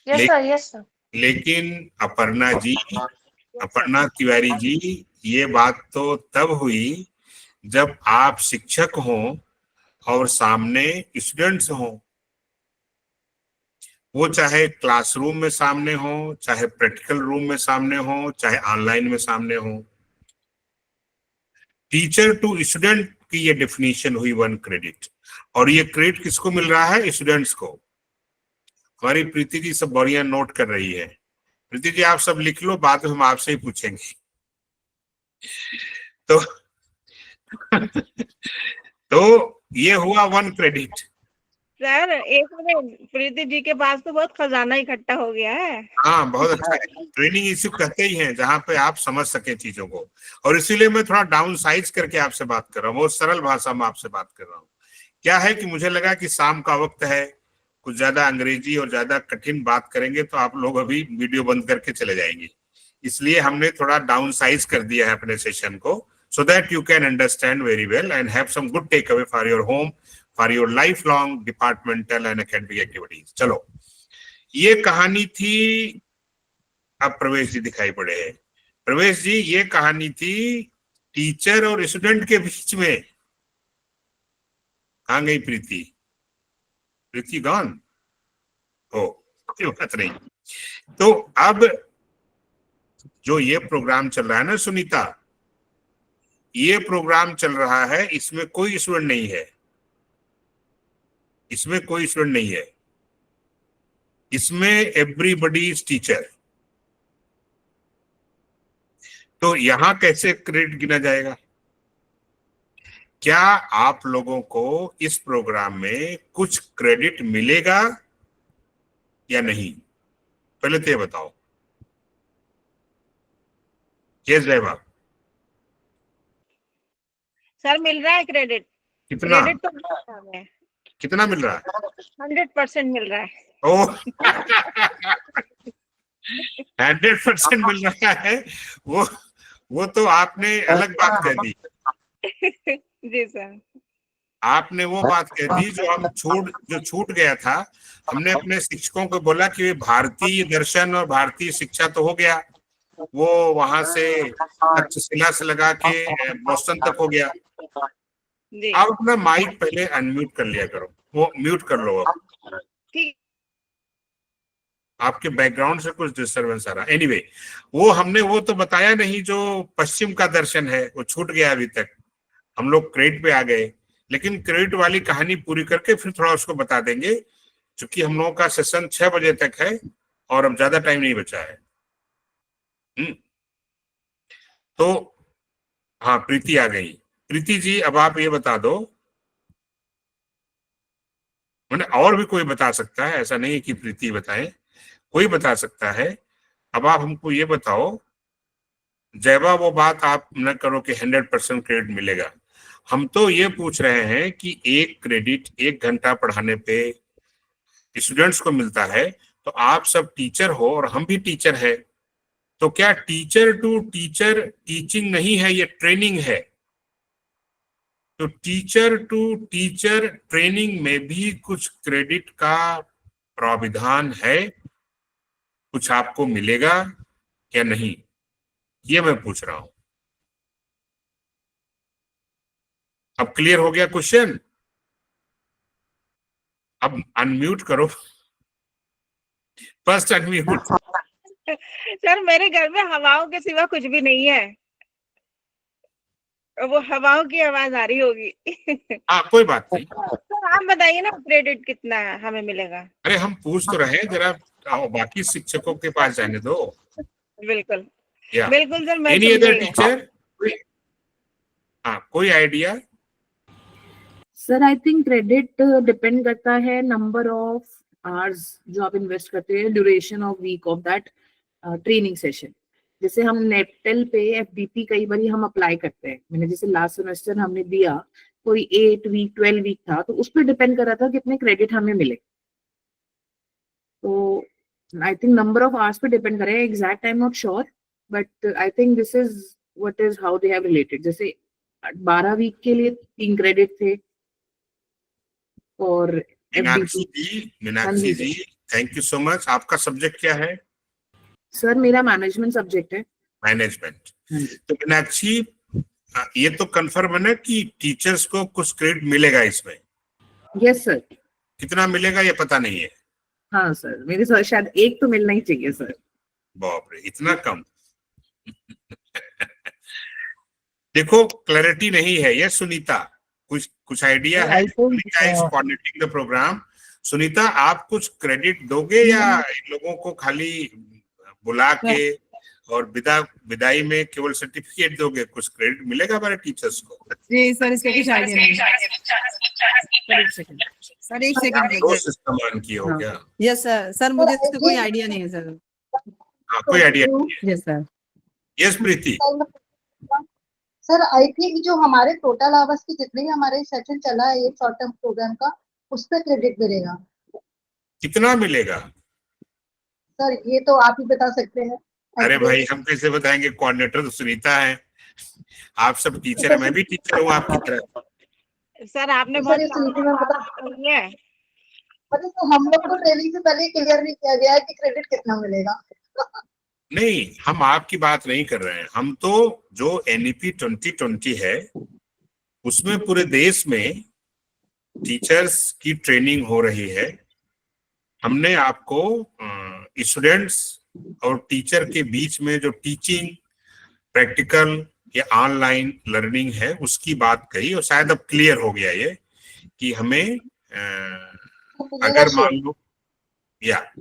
Yes sir, yes sir. लेकिन अपर्णा तिवारी जी, ये बात तो तब हुई जब आप शिक्षक हो और सामने स्टूडेंट्स हो, वो चाहे क्लासरूम में सामने हो, चाहे प्रैक्टिकल रूम में सामने हो, चाहे ऑनलाइन में सामने हो। टीचर टू स्टूडेंट की ये डेफिनेशन हुई 1 क्रेडिट, और ये क्रेडिट किसको मिल रहा है? स्टूडेंट्स को। हमारी प्रीति जी सब बढ़िया नोट कर रही है। प्रीति जी आप सब लिख लो, बाद में हम आपसे ही पूछेंगे। तो ये हुआ 1 क्रेडिट। सर एक मिनट, प्रीति जी के पास तो बहुत खजाना इकट्ठा हो गया है। हाँ बहुत अच्छा है, ट्रेनिंग इश्यू कहते ही हैं जहाँ पे आप समझ सके चीजों को, और इसीलिए मैं थोड़ा डाउन साइज करके आपसे बात कर रहा हूँ, बहुत सरल भाषा में आपसे बात कर रहा हूँ। क्या है कि मुझे लगा कि शाम का वक्त है, कुछ ज्यादा अंग्रेजी और ज्यादा कठिन बात करेंगे तो आप लोग अभी वीडियो बंद करके चले जाएंगे, इसलिए हमने थोड़ा डाउन साइज कर दिया है अपने सेशन को, so that you can understand very well and have some good takeaway for your home, for your lifelong departmental and academic activities. चलो, ये कहानी थी। अब प्रवेश जी दिखाई पड़े हैं। प्रवेश जी, ये कहानी थी टीचर और स्टूडेंट के बीच में। कहाँ गई प्रीति? प्रीति गॉन? ओ, कोई बात नहीं। तो अब जो ये प्रोग्राम चल रहा है ना सुनीता, ये प्रोग्राम चल रहा है, इसमें कोई स्टूडेंट नहीं है, इसमें कोई स्टूडेंट नहीं है, इसमें एवरीबडी इज टीचर। तो यहां कैसे क्रेडिट गिना जाएगा? क्या आप लोगों को इस प्रोग्राम में कुछ क्रेडिट मिलेगा या नहीं? पहले तो ये बताओ। यस जयबा। सर मिल रहा है क्रेडिट। कितना? क्रेडिट तो मिल रहा है। कितना मिल रहा है? 100% मिल रहा है। ओह 100% मिल रहा है। वो तो आपने अलग बात कह दी। जी सर। आपने वो बात कह दी जो छूट गया था। हमने अपने शिक्षकों को बोला कि भारतीय दर्शन और भारतीय शिक्षा तो हो गया, वो वहां से तक्षशिला से लगा के बोस्टन तक हो गया। आप अपना माइक पहले अनम्यूट कर लिया करो, वो म्यूट कर लो। अब ठीक, आपके बैकग्राउंड से कुछ डिस्टरबेंस आ रहा है। एनीवे, वो हमने वो तो बताया नहीं जो पश्चिम का दर्शन है, वो छूट गया अभी तक। हम लोग क्रेडिट पे आ गए, लेकिन क्रेडिट वाली कहानी पूरी करके फिर थोड़ा उसको बता देंगे, क्योंकि हम लोगों का सेशन 6 बजे तक है और अब ज्यादा टाइम नहीं बचा है। तो हाँ, प्रीति आ गई। प्रीति जी, अब आप ये बता दो, मैंने और भी कोई बता सकता है, ऐसा नहीं है कि प्रीति बताए, कोई बता सकता है। अब आप हमको ये बताओ, जयबा वो बात आप न करो कि 100% क्रेडिट मिलेगा। हम तो ये पूछ रहे हैं कि 1 क्रेडिट 1 घंटा पढ़ाने पे स्टूडेंट्स को मिलता है, तो आप सब टीचर हो और हम भी टीचर है, तो क्या टीचर टू टीचर टीचिंग नहीं है, ये ट्रेनिंग है। तो टीचर टू टीचर ट्रेनिंग में भी कुछ क्रेडिट का प्राविधान है, कुछ आपको मिलेगा या नहीं, ये मैं पूछ रहा हूं। अब क्लियर हो गया क्वेश्चन? अब अनम्यूट करो, फर्स्ट अनम्यूट। सर मेरे घर में हवाओं के सिवा कुछ भी नहीं है, वो हवाओं की आवाज आ रही होगी। हाँ कोई बात नहीं। सर आप नाम बताइए ना, क्रेडिट कितना हमें मिलेगा। अरे हम पूछ तो रहे हैं, जरा आओ, बाकी शिक्षकों के पास जाने दो। बिल्कुल या बिल्कुल सर, मैं एनी सुन अदर रही हूँ। टीचर? हाँ, कोई idea? Sir I think credit depend करता है नंबर ऑफ आवर्स जो आप इन्वेस्ट करते हैं, duration of week of that training session. जैसे हम नेपटेल पे एफडीपी कई बार हम अप्लाई करते हैं, मैंने जैसे लास्ट सेमेस्टर हमने दिया, कोई 8 वीक 12 वीक था, तो उस पर डिपेंड कर रहा था कितने क्रेडिट हमें मिले। तो I think number of hours पे डिपेंड करेगा, exact I am not sure, but I think this is what is how they have related. जैसे 12 वीक के लिए 3 क्रेडिट थे और मीनाक्षी जी थैंक यू सो मच। आपका सब्जेक्ट क्या है? सर मेरा मैनेजमेंट सब्जेक्ट है। मैनेजमेंट। तो मीनाक्षी, ये तो कंफर्म है ना कि टीचर्स को कुछ क्रेडिट मिलेगा इसमें? Yes sir. कितना मिलेगा ये पता नहीं है? हाँ सर, मेरे सर शायद 1 तो मिलना ही चाहिए सर। बाप रे, इतना कम? देखो क्लैरिटी नहीं है। ये सुनीता कुछ आइडिया है? Sunita is coordinating the program. Sunita, आप कुछ क्रेडिट दोगे या इन लोगों को खाली बुला के और विदाई में केवल सर्टिफिकेट दोगे? कुछ क्रेडिट मिलेगा हमारे टीचर्स को? जी सर, इसका कुछ आइडिया नहीं है। सर एक सेकंड दो सिस्टम ऑन किए हो क्या? Yes sir. सर मुझे इसका कोई आइडिया नहीं है सर। हाँ, कोई आइडिया नहीं है। Yes sir. Yes Preeti. Sir I think जो हमारे टोटल आवर्स की जितने भी हमारे सेशन चला है ये शॉर्ट टर्म प्रोग्राम का, उस पर क्रेडिट मिलेगा। कितना मिलेगा? सर ये तो आप ही बता सकते हैं। अरे भाई, हम कैसे बताएंगे? कोऑर्डिनेटर तो सुनीता है, आप सब टीचर है, मैं भी टीचर हूँ आपकी तरह। सर आपने बहुत है। तो हम लोग को ट्रेनिंग से पहले क्लियर नहीं किया गया है कि क्रेडिट कितना मिलेगा। नहीं, हम आपकी बात नहीं कर रहे हैं। हम तो जो NEP 2020 है उसमें पूरे देश में टीचर्स की ट्रेनिंग हो रही है। हमने आपको स्टूडेंट्स और टीचर के बीच में जो टीचिंग प्रैक्टिकल या ऑनलाइन लर्निंग है उसकी बात कही, और शायद अब क्लियर हो गया ये कि हमें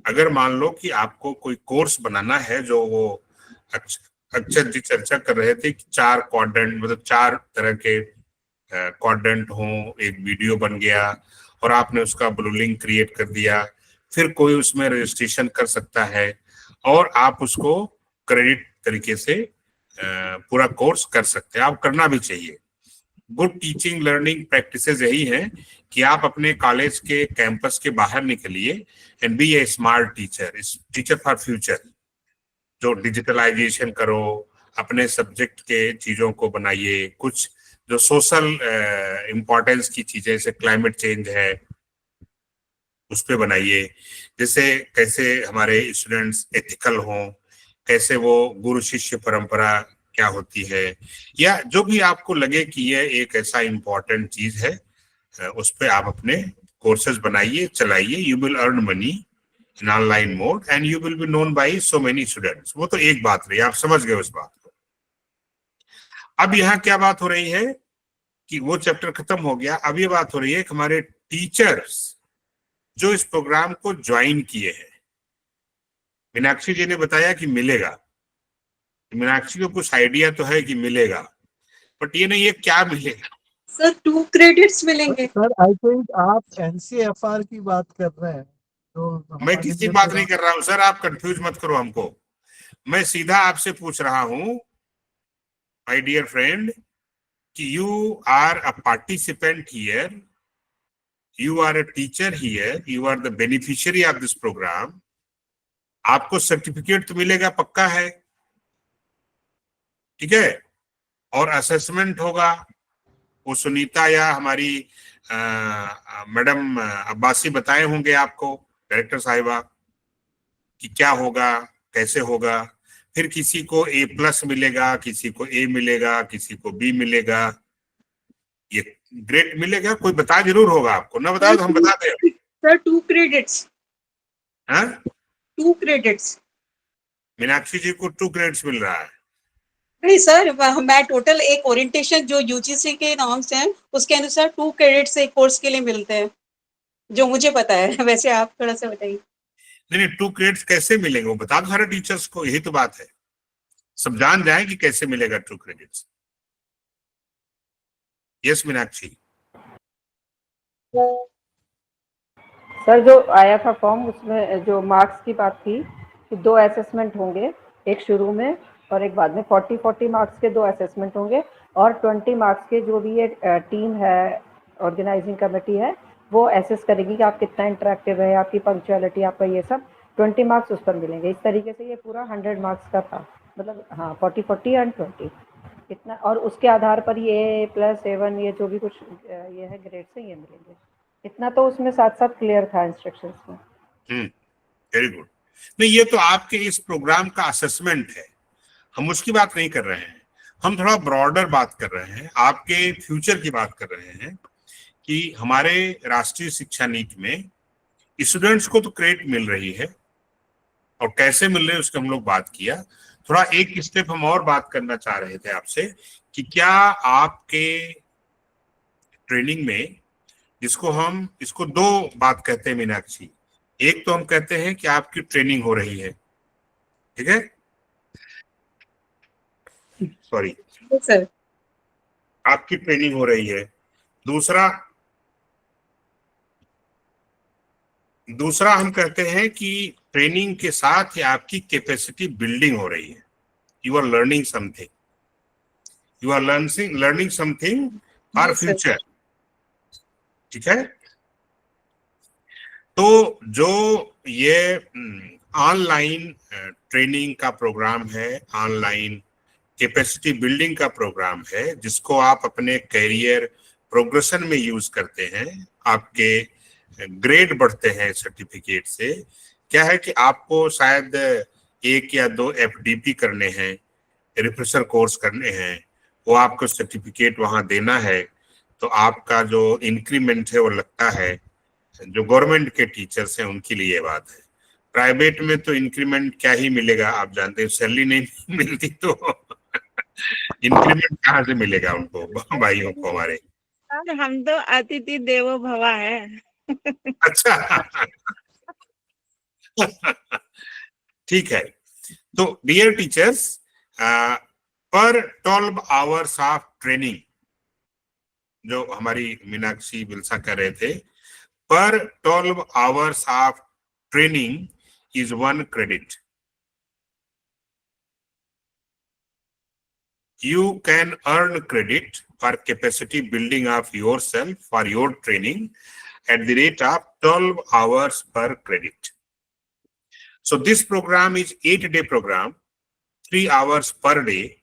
अगर मान लो कि आपको कोई कोर्स बनाना है, जो वो अक्षर जी चर्चा कर रहे थे कि 4 क्वाड्रेंट, मतलब 4 तरह के क्वाड्रेंट हो, एक वीडियो बन गया और आपने उसका ब्लू लिंक क्रिएट कर दिया, फिर कोई उसमें रजिस्ट्रेशन कर सकता है और आप उसको क्रेडिट तरीके से पूरा कोर्स कर सकते हैं। आप करना भी चाहिए। गुड टीचिंग लर्निंग प्रैक्टिसेस यही हैं कि आप अपने कॉलेज के कैंपस के बाहर निकलिए and be a smart teacher for future. जो डिजिटलाइजेशन करो, अपने सब्जेक्ट के चीजों को बनाइए, कुछ जो सोशल इम्पोर्टेंस की चीजें जैसे क्लाइमेट चेंज है उस पे बनाइए, जैसे कैसे हमारे स्टूडेंट्स एथिकल हों, कैसे वो गुरु शिष्य परंपरा क्या होती है, या जो भी आपको लगे कि यह एक ऐसा इम्पोर्टेंट चीज है, उस पे आप अपने कोर्सेज बनाइए, चलाइए। You will earn money in online mode and you will be known by so many students. वो तो एक बात रही, आप समझ गए उस बात को। अब यहाँ क्या बात हो रही है कि वो चैप्टर खत्म हो गया। अब ये बात हो रही है कि हमारे टीचर्स जो इस प्रोग्राम को ज्वाइन किए हैं, मीनाक्षी जी ने बताया कि मिलेगा। मीनाक्षी को कुछ आइडिया तो है कि मिलेगा, बट ये नहीं है क्या मिलेगा। सर 2 क्रेडिट्स मिलेंगे। सर आई थिंक आप NCFR की बात कर रहे हैं। तो मैं किसी बात नहीं कर रहा हूँ सर, आप कंफ्यूज मत करो हमको। मैं सीधा आपसे पूछ रहा हूँ माय डियर फ्रेंड कि you are a participant here, you are a teacher here, you are the beneficiary of this program. आपको सर्टिफिकेट तो मिलेगा, पक्का है, ठीक है, और असेसमेंट होगा। वो सुनीता या हमारी मैडम अब्बासी बताए होंगे आपको, डायरेक्टर साहिबा, कि क्या होगा, कैसे होगा। फिर किसी को A+ मिलेगा, किसी को A मिलेगा, किसी को B मिलेगा, ये ग्रेड मिलेगा। कोई बता जरूर होगा आपको, ना बताओ तो हम बता दें। Sir 2 credits. हाँ 2 क्रेडिट्स। मीनाक्षी जी को 2 क्रेडिट्स मिल रहा है। नहीं सर, मैं टोटल एक ओरिएंटेशन जो UGC के नॉर्म्स हैं उसके अनुसार 2 क्रेडिट्स एक कोर्स के लिए मिलते हैं। जो मुझे पता है। वैसे आप थोड़ा सा बताइए। नहीं 2 क्रेडिट्स कैसे मिलेंगे वो बता दो सारे टीचर्स को, यही तो बात है, सब जान जाए कि कैसे मिलेगा 2 क्रेडिट्स। यस मीनाक्षी। सर जो आया था फॉर्म उसमें जो मार्क्स की बात थी कि 2 असेसमेंट होंगे, एक शुरू में और एक बाद में। 40 मार्क्स के 2 असेसमेंट होंगे और 20 मार्क्स के जो भी ये टीम है, ऑर्गेनाइजिंग कमेटी है, वो असेस करेगी कि आप कितना इंटरेक्टिव है, आपकी पंक्चुअलिटी, आपका ये सब 20 मार्क्स उस पर मिलेंगे। इस तरीके से ये पूरा 100 मार्क्स का था, मतलब हाँ 40 एंड 20 इतना, और उसके आधार पर ये A+, A1 ये जो भी कुछ ये है ग्रेड से ये मिलेंगे। इतना तो उसमें साथ साथ क्लियर था इंस्ट्रक्शंस में। Very good. नहीं ये तो आपके इस प्रोग्राम का असेसमेंट है, हम उसकी बात नहीं कर रहे हैं, हम थोड़ा ब्रॉडर बात कर रहे हैं, आपके फ्यूचर की बात कर रहे हैं कि हमारे राष्ट्रीय शिक्षा नीति में स्टूडेंट्स को तो क्रेडिट मिल रही है और कैसे मिल रहे हैं उसकी हम लोग बात किया। थोड़ा एक स्टेप हम और बात करना चाह रहे थे आपसे कि क्या आपके ट्रेनिंग में, जिसको हम इसको 2 बात कहते हैं मीनाक्षी, एक तो हम कहते हैं कि आपकी ट्रेनिंग हो रही है, ठीक है, सॉरी सर आपकी ट्रेनिंग हो रही है। दूसरा हम कहते हैं कि ट्रेनिंग के साथ ही आपकी कैपेसिटी बिल्डिंग हो रही है, you are learning something, you are learning something for future, ठीक है। तो जो ये ऑनलाइन ट्रेनिंग का प्रोग्राम है, ऑनलाइन कैपेसिटी बिल्डिंग का प्रोग्राम है, जिसको आप अपने करियर प्रोग्रेशन में यूज करते हैं, आपके ग्रेड बढ़ते हैं सर्टिफिकेट से। क्या है कि आपको शायद 1 या 2 FDP करने हैं, रिफ्रेशर कोर्स करने हैं, वो आपको सर्टिफिकेट वहां देना है, तो आपका जो इंक्रीमेंट है वो लगता है। जो गवर्नमेंट के टीचर्स हैं उनके लिए ये बात है, प्राइवेट में तो इंक्रीमेंट क्या ही मिलेगा, आप जानते हैं सैलरी नहीं मिलती तो इंक्रीमेंट कहाँ से मिलेगा उनको, भाइयों को हमारे। हम तो अतिथि देवो भवा है। अच्छा ठीक है। तो डियर टीचर्स, पर 12 आवर्स ऑफ ट्रेनिंग, जो हमारी मीनाक्षी बिलसा कह रहे थे, पर 12 hours of training is 1 credit. You can earn credit for capacity building of yourself for your training at the rate of 12 hours per credit. So this program is 8-day program, 3 hours per day.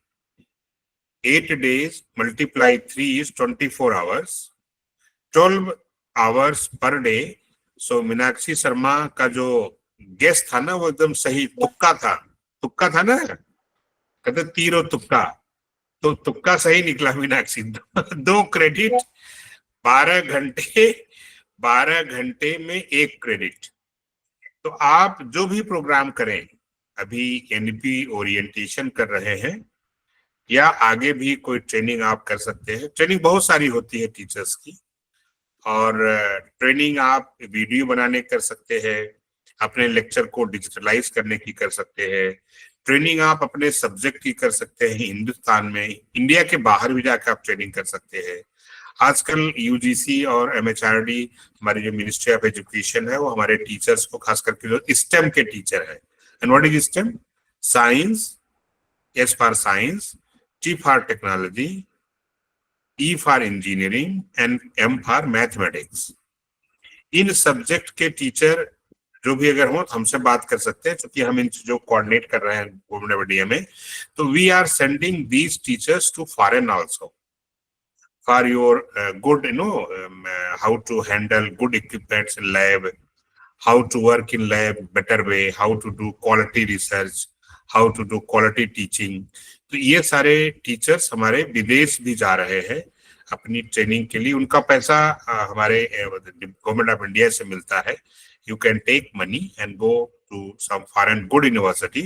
8 days multiply 3 is 24 hours, 12 hours per day. So Meenakshi Sharma का जो guess था ना वो एकदम सही, तुक्का था ना, कहते तीर और तुक्का, तो तुक्का सही निकला मीनाक्षी। 2 क्रेडिट 12 घंटे में 1 क्रेडिट। तो आप जो भी प्रोग्राम करें, अभी NP ओरिएंटेशन कर रहे हैं या आगे भी कोई ट्रेनिंग आप कर सकते हैं, ट्रेनिंग बहुत सारी होती है टीचर्स की, और ट्रेनिंग आप वीडियो बनाने कर सकते हैं, अपने लेक्चर को डिजिटलाइज करने की कर सकते हैं, ट्रेनिंग आप अपने सब्जेक्ट की कर सकते हैं हिंदुस्तान में, इंडिया के बाहर भी जाकर आप ट्रेनिंग कर सकते हैं। आजकल UGC और MHRD, हमारी जो मिनिस्ट्री ऑफ एजुकेशन है, वो हमारे टीचर्स को, खास करके जो STEM के टीचर है, and what is STEM? Science, S for science, T for technology, E for engineering and M for mathematics. In subject के टीचर जो भी अगर हो तो हमसे बात कर सकते हैं, क्योंकि हम इन चीजों को कोऑर्डिनेट कर रहे हैं गवर्नमेंट ऑफ इंडिया में। तो we are sending these teachers to foreign also for your good how to handle good equipments in lab, how to work in lab better way, how to do quality research, how to do quality teaching। तो ये सारे teachers हमारे विदेश भी जा रहे हैं अपनी ट्रेनिंग के लिए, उनका पैसा हमारे गवर्नमेंट ऑफ इंडिया से मिलता है। You can take money and go to some foreign good university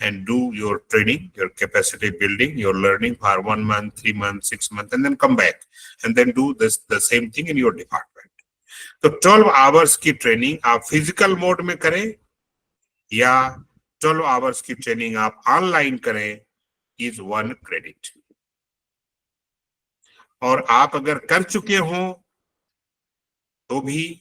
and do your training, your capacity building, your learning for 1 month, 3 months, 6 months, and then come back and then do the same thing in your department. तो 12 hours की training आप physical mode में करें या 12 hours की training आप online करें, is 1 credit. और आप अगर कर चुके हो तो भी,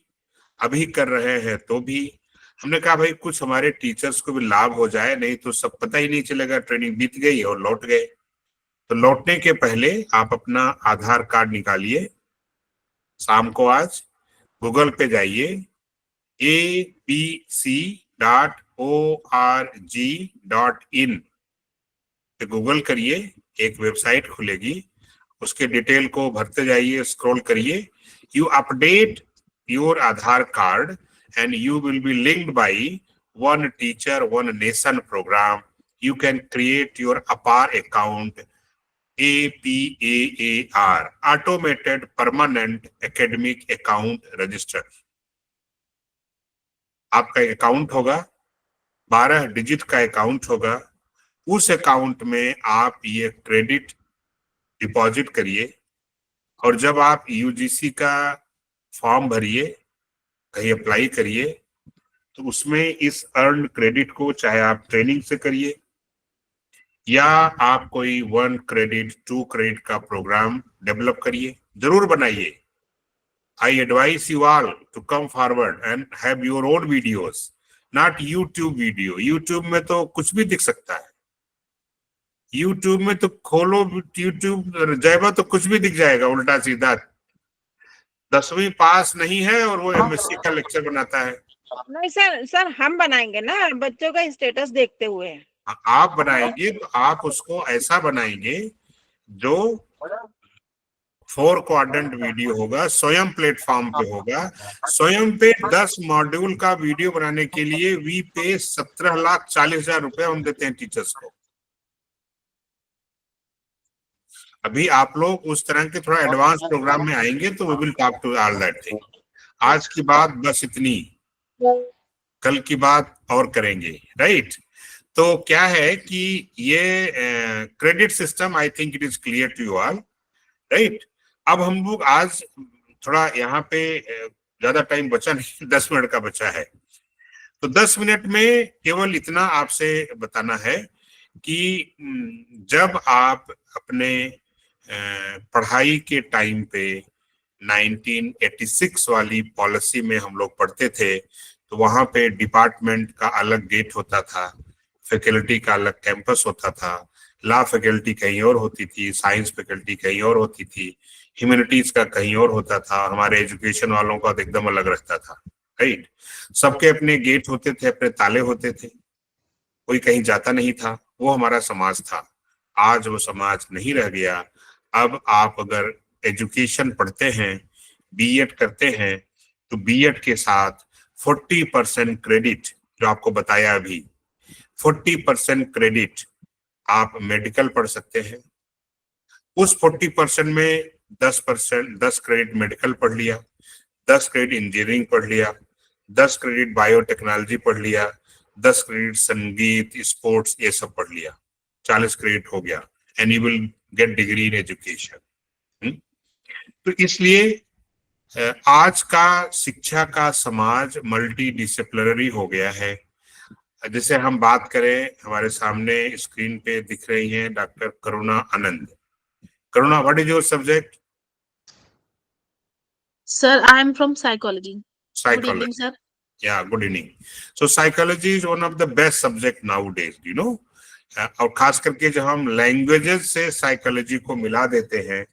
अभी कर रहे हैं तो भी, हमने कहा भाई कुछ हमारे टीचर्स को भी लाभ हो जाए, नहीं तो सब पता ही नहीं चलेगा, ट्रेनिंग बीत गई और लौट गए। तो लौटने के पहले आप अपना आधार कार्ड निकालिए, शाम को आज गूगल पे जाइए, apc.org.in पे गूगल करिए, एक वेबसाइट खुलेगी, उसके डिटेल को भरते जाइए, स्क्रॉल करिए, you update your Aadhaar card and you will be linked by one teacher, one nation program. You can create your APAR account, APAAR, Automated Permanent Academic Account Register. आपका account होगा, 12 digit का account होगा, उस account में आप ये credit deposit करिए, और जब आप यूजीसी का फॉर्म भरिए, कहीं अप्लाई करिए, तो उसमें इस अर्न क्रेडिट को चाहे आप ट्रेनिंग से करिए या आप कोई 1 क्रेडिट 2 क्रेडिट का प्रोग्राम डेवलप करिए, जरूर बनाइए। I advise you all to come forward and have your own videos, not YouTube video. YouTube में तो कुछ भी दिख सकता है, यूट्यूब में तो खोलो यूट्यूब जाएगा तो कुछ भी दिख जाएगा उल्टा सीधा। 10वीं पास नहीं है और वो एमएससी का लेक्चर बनाता है। नहीं सर हम बनाएंगे ना बच्चों का स्टेटस देखते हुए। आप बनाएंगे तो आप उसको ऐसा बनाएंगे जो 4 क्वाड्रेंट वीडियो होगा, स्वयं प्लेटफॉर्म पे होगा। स्वयं पे 10 मॉड्यूल का वीडियो बनाने के लिए वी पे 17,40,000 रुपए हम देते हैं टीचर्स को। अभी आप लोग उस तरह के थोड़ा एडवांस प्रोग्राम में आएंगे तो we will talk to all that thing. आज की बात बस इतनी, कल की बात और करेंगे, राइट? तो क्या है कि ये credit system, I think it is clear to you all, right? अब हम लोग आज थोड़ा यहाँ पे ज्यादा टाइम बचा नहीं, 10 मिनट का बचा है, तो 10 मिनट में केवल इतना आपसे बताना है कि जब आप अपने पढ़ाई के टाइम पे 1986 वाली पॉलिसी में हम लोग पढ़ते थे, तो वहां पे डिपार्टमेंट का अलग गेट होता था, फैकल्टी का अलग कैंपस होता था, लॉ फैकल्टी कहीं और होती थी, साइंस फैकल्टी कहीं और होती थी, ह्यूमैनिटीज का कहीं और होता था, हमारे एजुकेशन वालों का तो एकदम अलग रहता था, राइट? सबके अपने गेट होते थे, अपने ताले होते थे, कोई कहीं जाता नहीं था। वो हमारा समाज था। आज वो समाज नहीं रह गया। अब आप अगर एजुकेशन पढ़ते हैं, बीएड करते हैं, तो बीएड के साथ 40% क्रेडिट, जो आपको बताया अभी, 40% क्रेडिट आप मेडिकल पढ़ सकते हैं। उस 40% में 10 क्रेडिट मेडिकल पढ़ लिया, 10 क्रेडिट इंजीनियरिंग पढ़ लिया, 10 क्रेडिट बायोटेक्नोलॉजी पढ़ लिया, 10 क्रेडिट संगीत, स्पोर्ट्स, ये सब पढ़ लिया, 40 क्रेडिट हो गया, and you will get degree in education. तो इसलिए आज का शिक्षा का समाज मल्टी डिसिप्लिनरी हो गया है। जैसे हम बात करें, हमारे सामने स्क्रीन पे दिख रही हैं doctor Karuna Anand. Karuna, what is your subject? Sir, I am from psychology. Good evening, Psychology. sir. Yeah, good evening. So psychology is one of the best subject nowadays, you know. और खास करके जब हम languages से psychology को मिला देते हैं,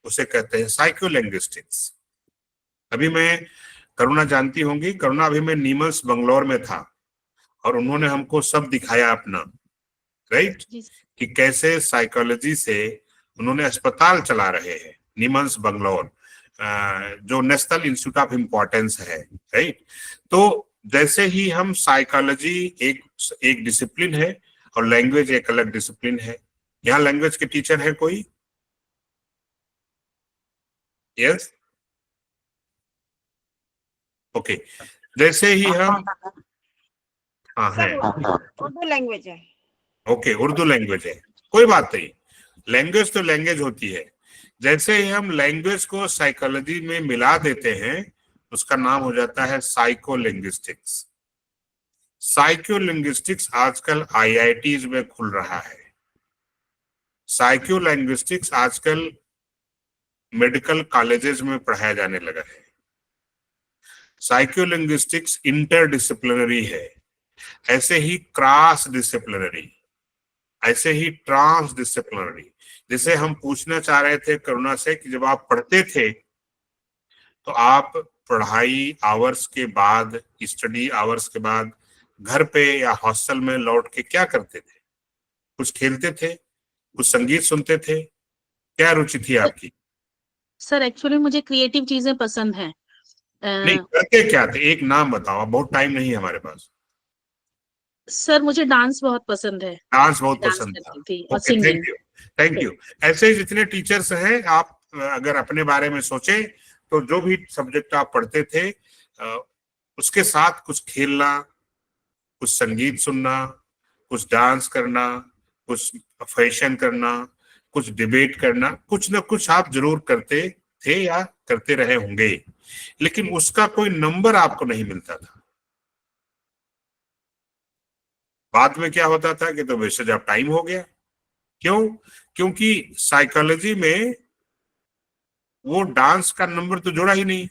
उसे कहते हैं साइकोलिंग्विस्टिक्स। अभी मैं, करुणा जानती होंगी, करुणा अभी मैं नीमस बंगलौर में था और उन्होंने हमको सब दिखाया अपना, राइट? कि कैसे साइकोलॉजी से उन्होंने अस्पताल चला रहे हैं नीमस बंगलौर, जो नेशनल इंस्टीट्यूट ऑफ इम्पोर्टेंस है, राइट? तो जैसे ही हम साइकोलॉजी एक डिसिप्लिन है और लैंग्वेज एक अलग डिसिप्लिन है। यहाँ लैंग्वेज के टीचर है कोई? Yes, okay. जैसे ही हम, हाँ है, उर्दू लैंग्वेज है। ओके, उर्दू लैंग्वेज है, कोई बात नहीं, लैंग्वेज तो लैंग्वेज होती है। जैसे ही हम लैंग्वेज को साइकोलॉजी में मिला देते हैं, उसका नाम हो जाता है साइकोलिंग्विस्टिक्स। साइकोलिंग्विस्टिक्स आजकल आईआईटीज में खुल रहा है। साइकोलिंग्विस्टिक्स आजकल मेडिकल कॉलेजेस में पढ़ाया जाने लगा है। साइकोलिंग्विस्टिक्स इंटरडिसिप्लिनरी है, ऐसे ही क्रॉस डिसिप्लिनरी, ऐसे ही ट्रांस डिसिप्लिनरी। जिसे हम पूछना चाह रहे थे करुणा से कि जब आप पढ़ते थे तो आप पढ़ाई आवर्स के बाद, स्टडी आवर्स के बाद घर पे या हॉस्टल में लौट के क्या करते थे? कुछ खेलते थे, कुछ संगीत सुनते थे, क्या रुचि थी आपकी? सर एक्चुअली मुझे क्रिएटिव चीजें पसंद हैं। नहीं, करते क्या थे? एक नाम बताओ, बहुत टाइम नहीं है हमारे पास। सर मुझे डांस बहुत पसंद है। डांस बहुत डांस पसंद था। करती थी और ओके, सिंगिंग। Thank you. ऐसे जितने टीचर्स हैं, आप अगर अपने बारे में सोचे तो जो भी सब्जेक्ट आप पढ़ते थे उसके साथ कुछ खेलना, कुछ संगीत सुनना, कुछ डांस करना, कुछ फैशन करना, कुछ डिबेट करना, कुछ ना कुछ आप जरूर करते थे या करते रहे होंगे, लेकिन उसका कोई नंबर आपको नहीं मिलता था। बाद में क्या होता था कि तो वेस्टेज ऑफ टाइम हो गया। क्यों? क्योंकि साइकोलॉजी में वो डांस का नंबर तो जोड़ा ही नहीं,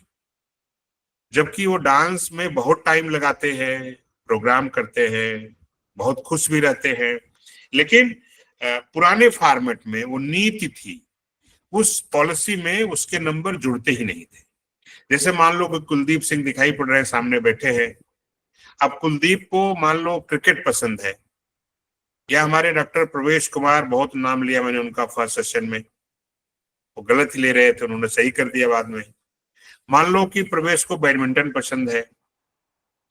जबकि वो डांस में बहुत टाइम लगाते हैं, प्रोग्राम करते हैं, बहुत खुश भी रहते हैं, लेकिन पुराने फॉर्मेट में वो नीति थी, उस पॉलिसी में उसके नंबर जुड़ते ही नहीं थे। जैसे मान लो कि कुलदीप सिंह दिखाई पड़ रहे हैं, सामने बैठे हैं। अब कुलदीप को मान लो क्रिकेट पसंद है, या हमारे डॉक्टर प्रवेश कुमार, बहुत नाम लिया मैंने उनका फर्स्ट सेशन में, वो गलत ही ले रहे थे, उन्होंने सही कर दिया बाद में। मान लो कि प्रवेश को बैडमिंटन पसंद है,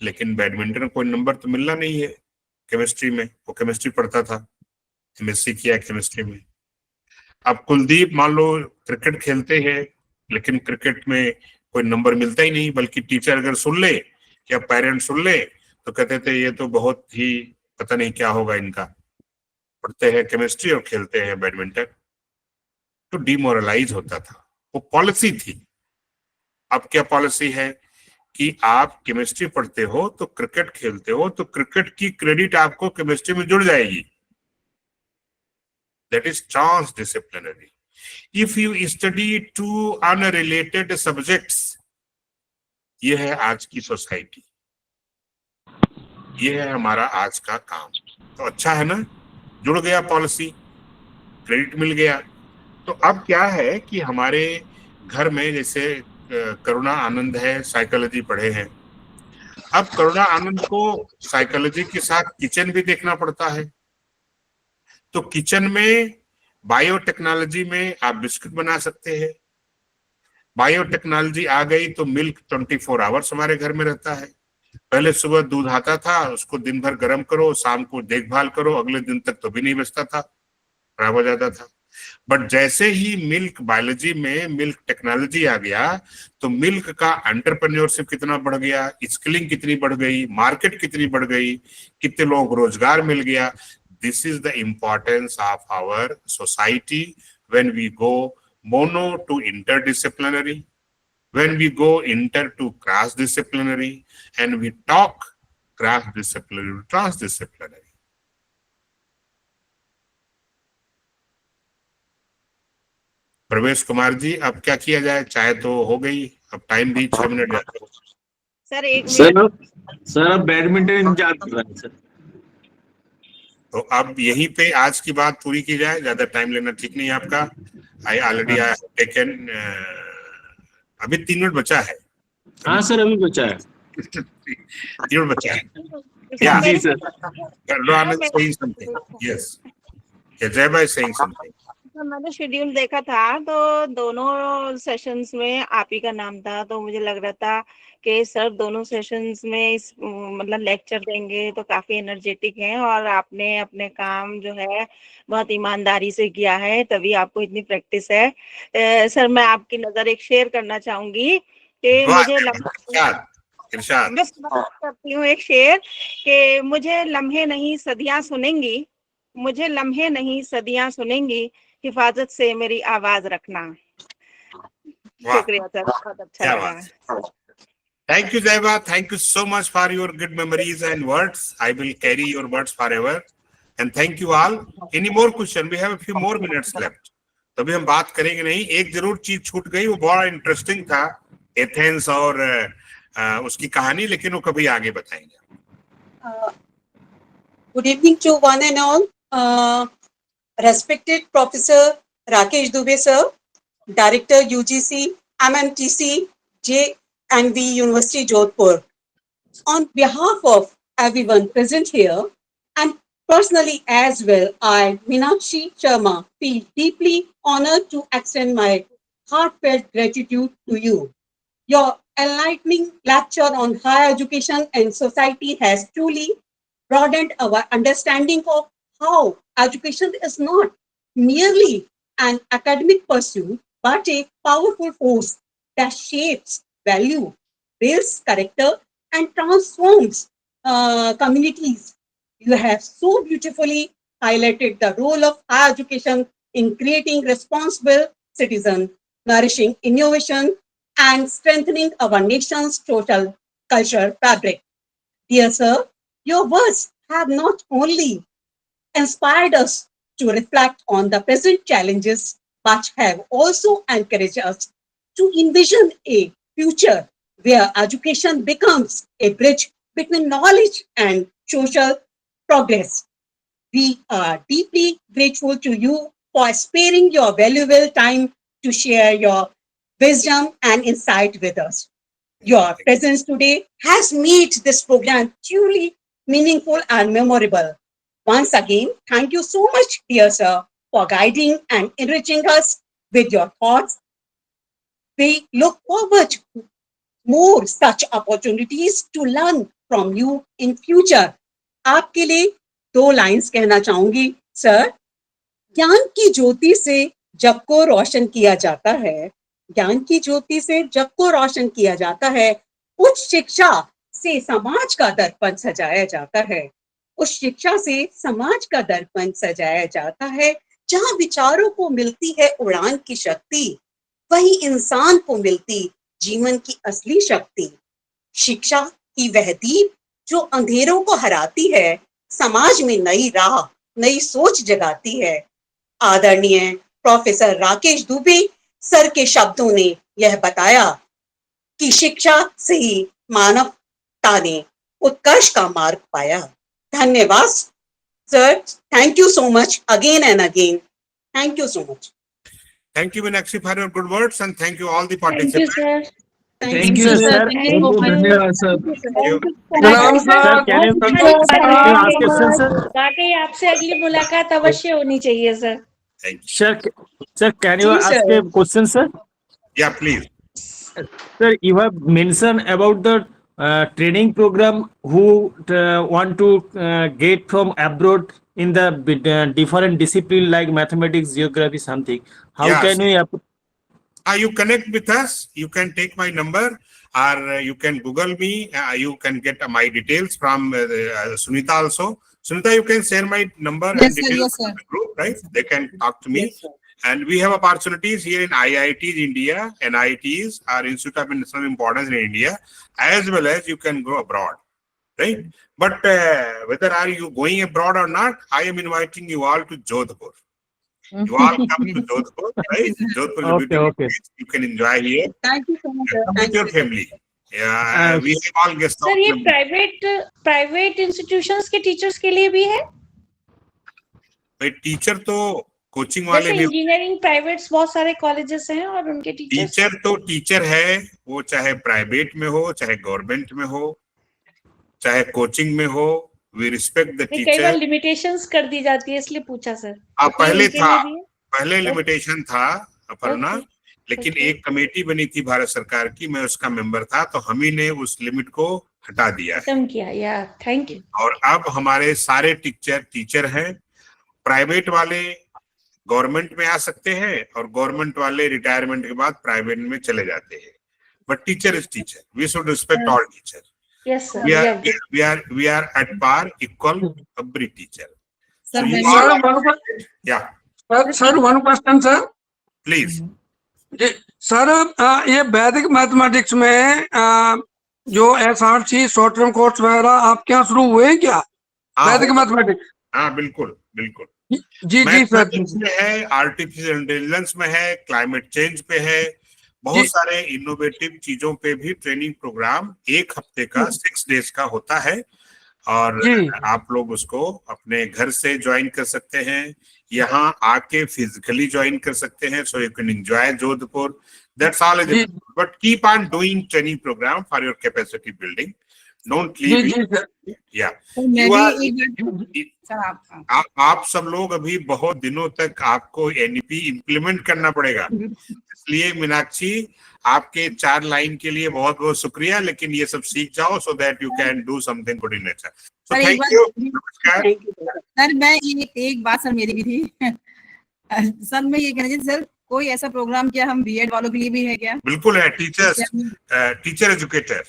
लेकिन बैडमिंटन कोई नंबर तो मिलना नहीं है केमिस्ट्री में, वो केमिस्ट्री पढ़ता था, एमएससी किया केमिस्ट्री में। अब कुलदीप मान लो क्रिकेट खेलते हैं, लेकिन क्रिकेट में कोई नंबर मिलता ही नहीं, बल्कि टीचर अगर सुन ले या पेरेंट सुन ले तो कहते थे ये तो बहुत ही पता नहीं क्या होगा इनका, पढ़ते हैं केमिस्ट्री और खेलते हैं बैडमिंटन। तो डिमोरलाइज होता था, वो पॉलिसी थी। अब क्या पॉलिसी है कि आप केमिस्ट्री पढ़ते हो तो क्रिकेट खेलते हो तो क्रिकेट की क्रेडिट आपको केमिस्ट्री में जुड़ जाएगी। That is transdisciplinary. If you study two unrelated subjects, ये है आज की सोसाइटी, ये है हमारा आज का काम। तो अच्छा है ना, जुड़ गया पॉलिसी, क्रेडिट मिल गया। तो अब क्या है कि हमारे घर में जैसे करुणा आनंद है, साइकोलॉजी पढ़े हैं। अब करुणा आनंद को साइकोलॉजी के साथ किचन भी देखना पड़ता है। तो किचन में बायोटेक्नोलॉजी में आप बिस्कुट बना सकते हैं। बायोटेक्नोलॉजी आ गई तो मिल्क 24 आवर्स हमारे घर में रहता है। पहले सुबह दूध आता था, उसको दिन भर गर्म करो, शाम को देखभाल करो, अगले दिन तक तो भी नहीं बचता था, खराब हो जाता था। बट जैसे ही मिल्क बायोलॉजी में मिल्क टेक्नोलॉजी आ गया तो मिल्क का एंटरप्रेन्योरशिप कितना बढ़ गया, स्किलिंग कितनी बढ़ गई, मार्केट कितनी बढ़ गई, कितने लोगों को रोजगार मिल गया। This is the importance of our society when we go mono to interdisciplinary, when we go inter to cross disciplinary, and we talk cross disciplinary, transdisciplinary. प्रवेश कुमार जी, अब क्या किया जाए? चाय तो हो गई, अब टाइम भी 6 मिनट जाते हैं। सर एक मिनट। सर बैडमिंटन इंतजार कर रहा है सर। तो अब यहीं पे आज की बात पूरी की जाए, ज्यादा टाइम लेना ठीक नहीं है आपका। I already I have taken, अभी 3 मिनट बचा है। हाँ सर, अभी बचा है 3 मिनट बचा है। Yeah. जी sir. Anand saying something. Yes. जय भाई saying something. मैंने शेड्यूल देखा था तो दोनों सेशंस में आप ही का नाम था, तो मुझे लग रहा था कि सर दोनों सेशंस में इस मतलब लेक्चर देंगे तो काफी एनर्जेटिक हैं, और आपने अपने काम जो है बहुत ईमानदारी से किया है, तभी आपको इतनी प्रैक्टिस है। सर मैं आपकी नजर एक शेयर करना चाहूंगी कि मुझे बस करती हूँ एक शेर कि मुझे लम्हे नहीं सदियां सुनेंगी, मुझे लम्हे नहीं सदियां सुनेंगी, हिफाजत से मेरी आवाज रखना। शुक्रिया सर, बहुत अच्छा लगा। Thank you, Zaiba. Thank you so much for your good memories and words. I will carry your words forever. And thank you all. Any more question? We have a few more minutes left. तभी हम बात करेंगे नहीं. एक जरूर चीज छूट गई, वो बड़ा इंटरेस्टिंग था, एथेंस और उसकी कहानी, लेकिन वो कभी आगे बताएंगे. Good evening to one and all. Respected Professor Rakesh Dubey sir, Director UGC, MMTC, JNV University Jodhpur. On behalf of everyone present here, and personally as well, I, Meenakshi Sharma, feel deeply honored to extend my heartfelt gratitude to you. Your enlightening lecture on higher education and society has truly broadened our understanding of how education is not merely an academic pursuit, but a powerful force that shapes value, builds character, and transforms communities. You have so beautifully highlighted the role of higher education in creating responsible citizens, nourishing innovation, and strengthening our nation's total cultural fabric. Dear sir, your words have not only inspired us to reflect on the present challenges, but have also encouraged us to envision a future where education becomes a bridge between knowledge and social progress. We are deeply grateful to you for sparing your valuable time to share your wisdom and insight with us. Your presence today has made this program truly meaningful and memorable. Once again, thank you so much, dear sir, for guiding and enriching us with your thoughts. We look forward to more such opportunities to learn from you in future. आपके लिए 2 lines कहना चाहूंगी sir. ज्ञान की ज्योति से जग को रोशन किया जाता है, ज्ञान की ज्योति से जग को रोशन किया जाता है, उच्च शिक्षा से समाज का दर्पण सजाया जाता है, उस शिक्षा से समाज का दर्पण सजाया जाता है. जहां विचारों को मिलती है उड़ान की शक्ति, वही इंसान को मिलती जीवन की असली शक्ति. शिक्षा की वह दीप जो अंधेरों को हराती है, समाज में नई राह, नई सोच जगाती है. आदरणीय प्रोफेसर राकेश दुबे सर के शब्दों ने यह बताया कि शिक्षा से ही मानवता ने उत्कर्ष का मार्ग पाया. धन्यवाद sir. Thank you so much again and again. Thank you so much. Thank you, Meenakshi, for your good words, and thank you all the participants. Thank you, sir. Thank you, sir. सलाम sir. Sir, can you ask question, sir? वाकई आपसे अगली मुलाकात अवश्य होनी चाहिए sir. Sir, can you जी, ask sir. a question, sir? Yeah, please. Sir, you have mentioned about the training program who want to get from abroad in the different discipline like mathematics, geography, something. How Yes. can we? You connect with us. You can take my number, or you can Google me. You can get my details from Sunita also. Sunita, you can share my number Yes, and sir. details Yes, sir. of the group, right? They can talk to me. And we have opportunities here in IITs India, NITs, or Institute of National Importance in India, as well as you can go abroad, right? But whether are you going abroad or not, I am inviting you all to Jodhpur. You all come to Jodhpur, right? Jodhpur is a beautiful place. You can enjoy here. Thank you so much. Come with your family. Yeah, we have all guest sir ये house. Private institutions के teachers के लिए भी है. भाई teacher तो coaching वाले जैसे भी, इंजीनियरिंग प्राइवेट्स बहुत सारे कॉलेजेस हैं और उनके टीचर्स. टीचर तो टीचर है, वो चाहे प्राइवेट में हो, चाहे गवर्नमेंट में हो, चाहे कोचिंग में हो. वी रिस्पेक्ट द कई बार टीचर. लिमिटेशंस कर दी जाती है, इसलिए पूछा सर. पहले लिमिटेशन था अपर्णा, लेकिन एक कमेटी बनी थी भारत सरकार की, मैं उसका मेंबर था, तो हम ही ने उस लिमिट को हटा दिया है. खत्म किया. या थैंक यू. और अब हमारे सारे टीचर हैं. प्राइवेट वाले गवर्नमेंट में आ सकते हैं और गवर्नमेंट वाले रिटायरमेंट के बाद प्राइवेट में चले जाते हैं. But teacher is teacher. We should respect all teacher. Yes, sir. We are at par, equal every teacher. Sir, sir one question sir. Please. जी सर, ये वैदिक मैथमेटिक्स में जो SRC शॉर्ट टर्म कोर्स वगैरह आपके यहाँ शुरू हुए हैं क्या? वैदिक मैथमेटिक्स। हाँ बिल्कुल बिल्कुल। जी सर। मैथमेटिक्स में है, आर्टिफिशियल इंटेलिजेंस में है, क्लाइमेट चेंज पे है, बहुत सारे इनोवेटिव चीजों पे भी ट्रेनिंग प्रोग्राम 1 हफ्ते का 6 डेज का होता है और आप लोग उसको अपने घर से ज्वाइन कर सकते हैं, यहाँ आके फिजिकली ज्वाइन कर सकते हैं, so you can enjoy Jodhpur, that's all it, but keep on doing training program for your capacity building, don't leave it. या आप सब लोग अभी बहुत दिनों तक आपको NEP इम्प्लीमेंट करना पड़ेगा, इसलिए मीनाक्षी आपके 4 लाइन के लिए बहुत बहुत शुक्रिया, लेकिन ये सब सीख जाओ so that you can do something good in nature. So thank you. नमस्कार सर, मैं एक बात सर मेरी भी थी सर, मैं ये कहना चाहिए सर, कोई ऐसा प्रोग्राम क्या हम B.Ed वालों के लिए भी है क्या? बिल्कुल है, teacher educator.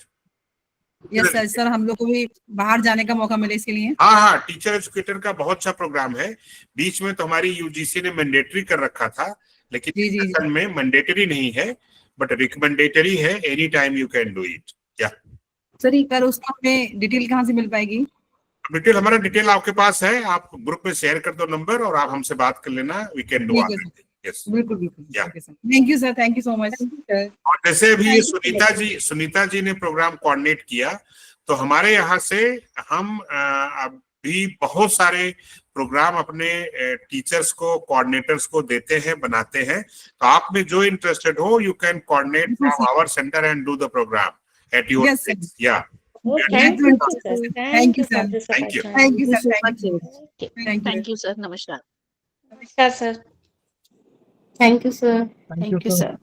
Yes sir, sir हम लोग को भी बाहर जाने का मौका मिले इसके लिए। हाँ, टीचर एजुकेटर का बहुत अच्छा प्रोग्राम है। बीच में तो हमारी UGC ने मैंडेटरी कर रखा था, लेकिन में मैंडेटरी नहीं है बट रिकमेंडेटरी है, any time you can do it. या सर ये कर, उसका हमें डिटेल कहाँ से मिल पाएगी? डिटेल, हमारा डिटेल आपके पास है, आप ग्रुप में शेयर कर दो नंबर और आप हमसे बात कर लेना, we can do everything. Yes बिल्कुल thank you sir, thank you so much. और जैसे अभी सुनीता जी ने प्रोग्राम कोऑर्डिनेट किया, तो हमारे यहाँ से हम अभी बहुत सारे प्रोग्राम अपने टीचर्स को, कोऑर्डिनेटर्स को देते हैं, बनाते हैं, तो आप में जो इंटरेस्टेड हो you can coordinate from our centre and do the programme at your place. या thank you sir, thank you sir, नमस्कार। नमस्कार sir. Thank you sir. Thank you sir.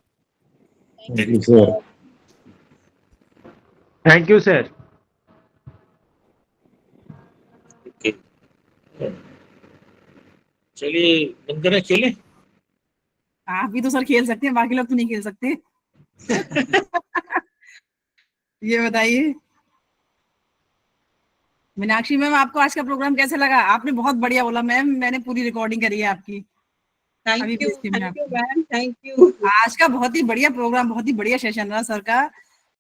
Thank you sir. चलिए बंदना खेले। आप भी तो सर खेल सकते हैं, बाकी लोग तो नहीं खेल सकते ये बताइए मीनाक्षी मैम, आपको आज का प्रोग्राम कैसे लगा? आपने बहुत बढ़िया बोला मैम, मैंने पूरी रिकॉर्डिंग करी है आपकी। Thank you ma'am, thank you. आज का बहुत ही बढ़िया प्रोग्राम, बहुत ही बढ़िया सेशन रहा सर का।